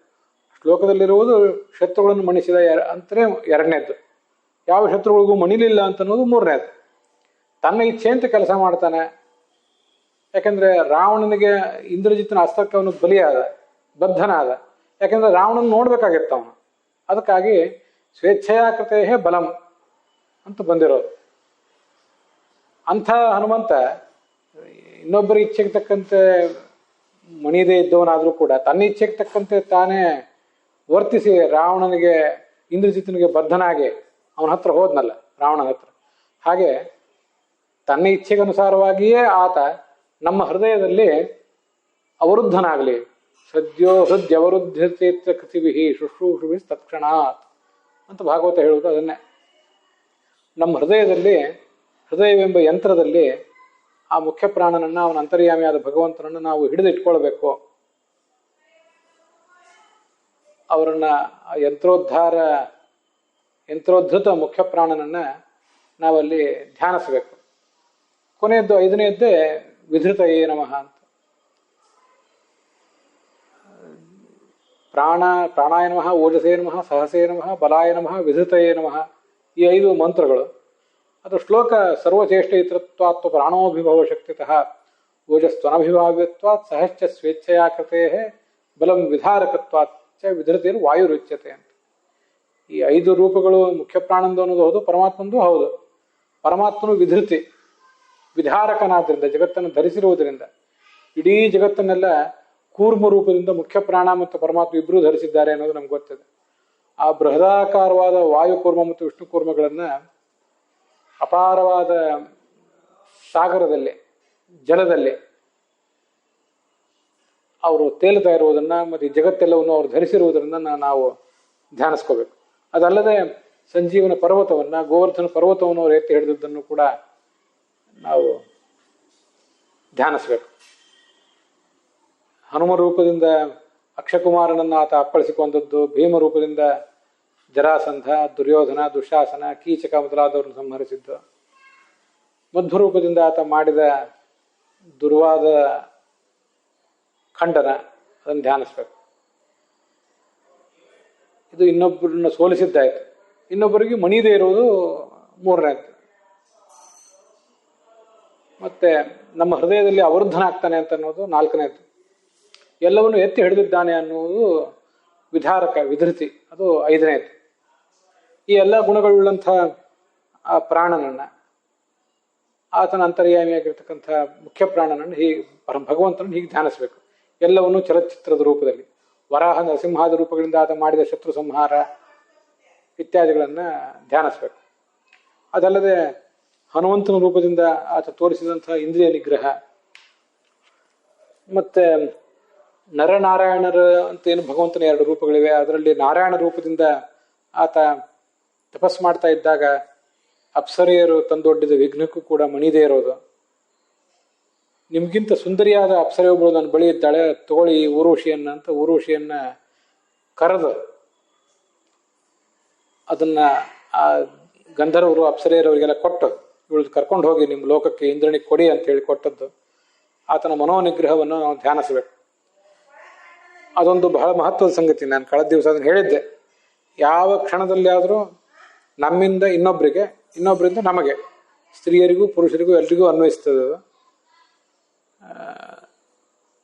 ಶ್ಲೋಕದಲ್ಲಿರುವುದು ಶತ್ರುಗಳನ್ನು ಮಣಿಸಿದ ಅಂತಲೇ ಎರಡನೇದ್ದು. ಯಾವ ಶತ್ರುಗಳಿಗೂ ಮಣಿಲಿಲ್ಲ ಅಂತನ್ನೋದು ಮೂರನೇದು. ತನ್ನ ಇಚ್ಛೆಯಂತೆ ಕೆಲಸ ಮಾಡ್ತಾನೆ. ಯಾಕೆಂದ್ರೆ ರಾವಣನಿಗೆ ಇಂದ್ರಜಿತ್ನ ಅಸ್ತ್ರಕ್ಕೆ ಅವನು ಬಲಿಯಾದ, ಬದ್ಧನಾದ. ಯಾಕೆಂದ್ರೆ ರಾವಣನ ನೋಡ್ಬೇಕಾಗಿತ್ತು ಅವನು. ಅದಕ್ಕಾಗಿ ಸ್ವೇಚ್ಛೆಯಾಕೃತೇ ಬಲಂ ಅಂತ ಬಂದಿರೋದು. ಅಂಥ ಹನುಮಂತ ಇನ್ನೊಬ್ಬರ ಇಚ್ಛೆಗೆ ತಕ್ಕಂತೆ ಮಣಿಯದೇ ಇದ್ದವನಾದರೂ ಕೂಡ ತನ್ನ ಇಚ್ಛೆಗೆ ತಕ್ಕಂತೆ ತಾನೇ ವರ್ತಿಸಿ ರಾವಣನಿಗೆ, ಇಂದ್ರಜಿತ್ನಿಗೆ ಬದ್ಧನಾಗಿ ಅವನ ಹತ್ರ ಹೋದ್ನಲ್ಲ, ರಾವಣನ ಹತ್ರ. ಹಾಗೆ ತನ್ನ ಇಚ್ಛೆಗನುಸಾರವಾಗಿಯೇ ಆತ ನಮ್ಮ ಹೃದಯದಲ್ಲಿ ಅವರುದ್ಧನಾಗಲಿ. ಸದ್ಯೋ ಹೃದಯವರುದ್ಧೇತ್ರ ಕೃತಿವಿಹಿ ಶುಶ್ರೂಷುಭಿ ತತ್ಕ್ಷಣಾತ್ ಅಂತ ಭಾಗವತ ಹೇಳುವುದು ಅದನ್ನೇ. ನಮ್ಮ ಹೃದಯದಲ್ಲಿ, ಹೃದಯವೆಂಬ ಯಂತ್ರದಲ್ಲಿ ಆ ಮುಖ್ಯ ಪ್ರಾಣನನ್ನ, ಅವನ ಅಂತರ್ಯಾಮಿಯಾದ ಭಗವಂತನನ್ನು ನಾವು ಹಿಡಿದಿಟ್ಕೊಳ್ಬೇಕು. ಅವರನ್ನ ಯಂತ್ರೋದ್ಧತ ಮುಖ್ಯ ಪ್ರಾಣನನ್ನ ನಾವಲ್ಲಿ ಧ್ಯಾನಿಸಬೇಕು. ಕೊನೆಯದ್ದು 5ನೇದ್ದೇ ವಿಧೃತಯೇ ನಮಃ ಅಂತ. ಪ್ರಾಣಾಯ ನಮಃ, ಓಜಸೇ ನಮಃ, ಸಹಸೇ ನಮಃ, ಬಲಾಯ ನಮಃ, ವಿಧೃತಯೇ ನಮಃ. ಈ 5 ಮಂತ್ರಗಳು. ಅದು ಶ್ಲೋಕ ಸರ್ವಚೇಷ್ಟೈತೃತ್ವಾತ್ ಪ್ರಾಣೋಭಿಭವ ಶಕ್ತಿತಃ ಓಜಸ್ತ್ವನಭಿಭಾವ್ಯತ್ವಾತ್ ಸಹಶ್ಚ ಸ್ವೇಚ್ಛಯಾಕೃತೆ ಬಲಂ ವಿಧಾರಕತ್ವಾತ್ ಚ ವಿಧೃತಿರ್ ವಾಯುರುಚ್ಯತೆ ಅಂತ. ಈ 5 ರೂಪಗಳು ಮುಖ್ಯ ಪ್ರಾಣಂದು ಅನ್ನೋದು ಹೌದು, ಪರಮಾತ್ಮಂದು ಹೌದು. ಪರಮಾತ್ಮನು ವಿಧೃತಿ, ವಿಧಾರಕನಾದ್ರಿಂದ, ಜಗತ್ತನ್ನು ಧರಿಸಿರುವುದರಿಂದ, ಇಡೀ ಜಗತ್ತನ್ನೆಲ್ಲ ಕೂರ್ಮ ರೂಪದಿಂದ ಮುಖ್ಯ ಪ್ರಾಣ ಮತ್ತು ಪರಮಾತ್ಮ ಇಬ್ಬರೂ ಧರಿಸಿದ್ದಾರೆ ಅನ್ನೋದು ನಮ್ಗೆ ಗೊತ್ತಿದೆ. ಆ ಬೃಹದಾಕಾರವಾದ ವಾಯುಕೂರ್ಮ ಮತ್ತು ವಿಷ್ಣು ಕೂರ್ಮಗಳನ್ನ ಅಪಾರವಾದ ಸಾಗರದಲ್ಲಿ, ಜಲದಲ್ಲಿ ಅವರು ತೇಲ್ತಾ ಇರುವುದನ್ನು ಮತ್ತು ಜಗತ್ತೆಲ್ಲವನ್ನು ಅವರು ಧರಿಸಿರುವುದನ್ನು ನಾವು ಧ್ಯಾನಿಸ್ಕೋಬೇಕು. ಅದಲ್ಲದೆ ಸಂಜೀವನ ಪರ್ವತವನ್ನು, ಗೋವರ್ಧನ ಪರ್ವತವನ್ನು ಅವರು ಎತ್ತಿ ಹಿಡಿದದ್ದನ್ನು ಕೂಡ ನಾವು ಧ್ಯಾನಿಸ್ಬೇಕು. ಹನುಮ ರೂಪದಿಂದ ಅಕ್ಷಕುಮಾರನನ್ನು ಆತ ಅಪ್ಪಳಿಸಿಕೊಂಡದ್ದು, ಭೀಮ ರೂಪದಿಂದ ಜರಾಸಂಧ, ದುರ್ಯೋಧನ, ದುಶಾಸನ, ಕೀಚಕ ಮೊದಲಾದವರನ್ನು ಸಂಹರಿಸಿದ್ದು, ಮಧ್ವರೂಪದಿಂದ ಆತ ಮಾಡಿದ ದುರ್ವಾದ ಖಂಡನ, ಅದನ್ನು ಧ್ಯಾನಿಸ್ಬೇಕು. ಇದು ಇನ್ನೊಬ್ಬರನ್ನ ಸೋಲಿಸಿದ್ದಾಯ್ತು. ಇನ್ನೊಬ್ಬರಿಗೆ ಮಣಿದೇ ಇರುವುದು ಮೂರನೇದು. ಮತ್ತೆ ನಮ್ಮ ಹೃದಯದಲ್ಲಿ ಅವರ್ಧನ ಆಗ್ತಾನೆ ಅಂತ ಅನ್ನೋದು ನಾಲ್ಕನೇದು. ಎಲ್ಲವನ್ನು ಎತ್ತಿ ಹಿಡಿದಿದ್ದಾನೆ ಅನ್ನುವುದು ವಿಧಾರಕ, ವಿಧೃತಿ, ಅದು ಐದನೇದು. ಈ ಎಲ್ಲ ಗುಣಗಳುಳ್ಳಂಥ ಆ ಪ್ರಾಣನನ್ನು, ಆತನ ಅಂತರ್ಯಾಮಿಯಾಗಿರ್ತಕ್ಕಂಥ ಮುಖ್ಯ ಪ್ರಾಣನನ್ನು ಭಗವಂತನನ್ನು ಹೀಗೆ ಧ್ಯಾನಿಸ್ಬೇಕು. ಎಲ್ಲವನ್ನು ಚಲಚಿತ್ರದ ರೂಪದಲ್ಲಿ, ವರಾಹ ನರಸಿಂಹಾದ ರೂಪಗಳಿಂದ ಆತ ಮಾಡಿದ ಶತ್ರು ಸಂಹಾರ ಇತ್ಯಾದಿಗಳನ್ನು ಧ್ಯಾನಿಸ್ಬೇಕು. ಅದಲ್ಲದೆ ಹನುಮಂತನ ರೂಪದಿಂದ ಆತ ತೋರಿಸಿದಂಥ ಇಂದ್ರಿಯ ನಿಗ್ರಹ, ಮತ್ತು ನರನಾರಾಯಣರ ಅಂತ ಏನು ಭಗವಂತನ ಎರಡು ರೂಪಗಳಿವೆ, ಅದರಲ್ಲಿ ನಾರಾಯಣ ರೂಪದಿಂದ ಆತ ತಪಸ್ ಮಾಡ್ತಾ ಇದ್ದಾಗ ಅಪ್ಸರೆಯರು ತಂದೊಡ್ಡಿದ ವಿಘ್ನಕ್ಕೂ ಕೂಡ ಮಣಿದೇ ಇರೋದು. ನಿಮ್ಗಿಂತ ಸುಂದರಿಯಾದ ಅಪ್ಸರೆ ಒಬ್ಬಳು ನನ್ನ ಬಳಿ ಇದ್ದಾಳೆ, ತಗೊಳ್ಳಿ ಊರ್ವಶಿಯನ್ನ ಅಂತ ಊರ್ವಶಿಯನ್ನ ಕರೆದು ಅದನ್ನ ಆ ಗಂಧರ್ವರು ಅಪ್ಸರೆಯರವರಿಗೆಲ್ಲ ಕೊಟ್ಟು, ಇವಳು ಕರ್ಕೊಂಡು ಹೋಗಿ ನಿಮ್ಮ ಲೋಕಕ್ಕೆ ಇಂದ್ರನಿಗೆ ಕೊಡಿ ಅಂತ ಹೇಳಿ ಕೊಟ್ಟದ್ದು. ಆತನ ಮನೋನಿಗ್ರಹವನ್ನು ನಾವು ಧ್ಯಾನಿಸಬೇಕು. ಅದೊಂದು ಬಹಳ ಮಹತ್ವದ ಸಂಗತಿ. ನಾನು ಕಳೆದ ದಿವಸ ಅದನ್ನು ಹೇಳಿದ್ದೆ. ಯಾವ ಕ್ಷಣದಲ್ಲಿ ಆದರೂ ನಮ್ಮಿಂದ ಇನ್ನೊಬ್ಬರಿಗೆ, ಇನ್ನೊಬ್ಬರಿಂದ ನಮಗೆ, ಸ್ತ್ರೀಯರಿಗೂ ಪುರುಷರಿಗೂ ಎಲ್ರಿಗೂ ಅನ್ವಯಿಸ್ತದೆ ಅದು.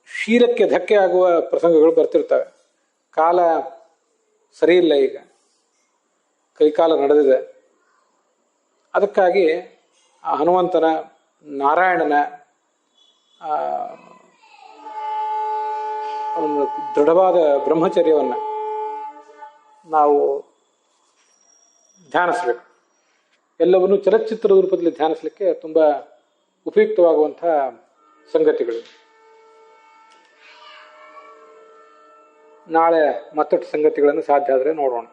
ಶೀಲಕ್ಕೆ ಧಕ್ಕೆ ಆಗುವ ಪ್ರಸಂಗಗಳು ಬರ್ತಿರ್ತವೆ. ಕಾಲ ಸರಿ ಇಲ್ಲ, ಈಗ ಕಲಿಕಾಲ ನಡೆದಿದೆ. ಅದಕ್ಕಾಗಿ ಆ ಹನುಮಂತನ, ನಾರಾಯಣನ ಒಂದು ದೃಢವಾದ ಬ್ರಹ್ಮಚರ್ಯವನ್ನು ನಾವು ಧ್ಯಾನಿಸ್ಬೇಕು. ಎಲ್ಲವನ್ನೂ ಚಲಚ್ಚಿತ್ರದ ರೂಪದಲ್ಲಿ ಧ್ಯಾನಿಸಲಿಕ್ಕೆ ತುಂಬ ಉಪಯುಕ್ತವಾಗುವಂಥ ಸಂಗತಿಗಳು. ನಾಳೆ ಮತ್ತಷ್ಟು ಸಂಗತಿಗಳನ್ನು ಸಾಧ್ಯ ಆದರೆ ನೋಡೋಣ.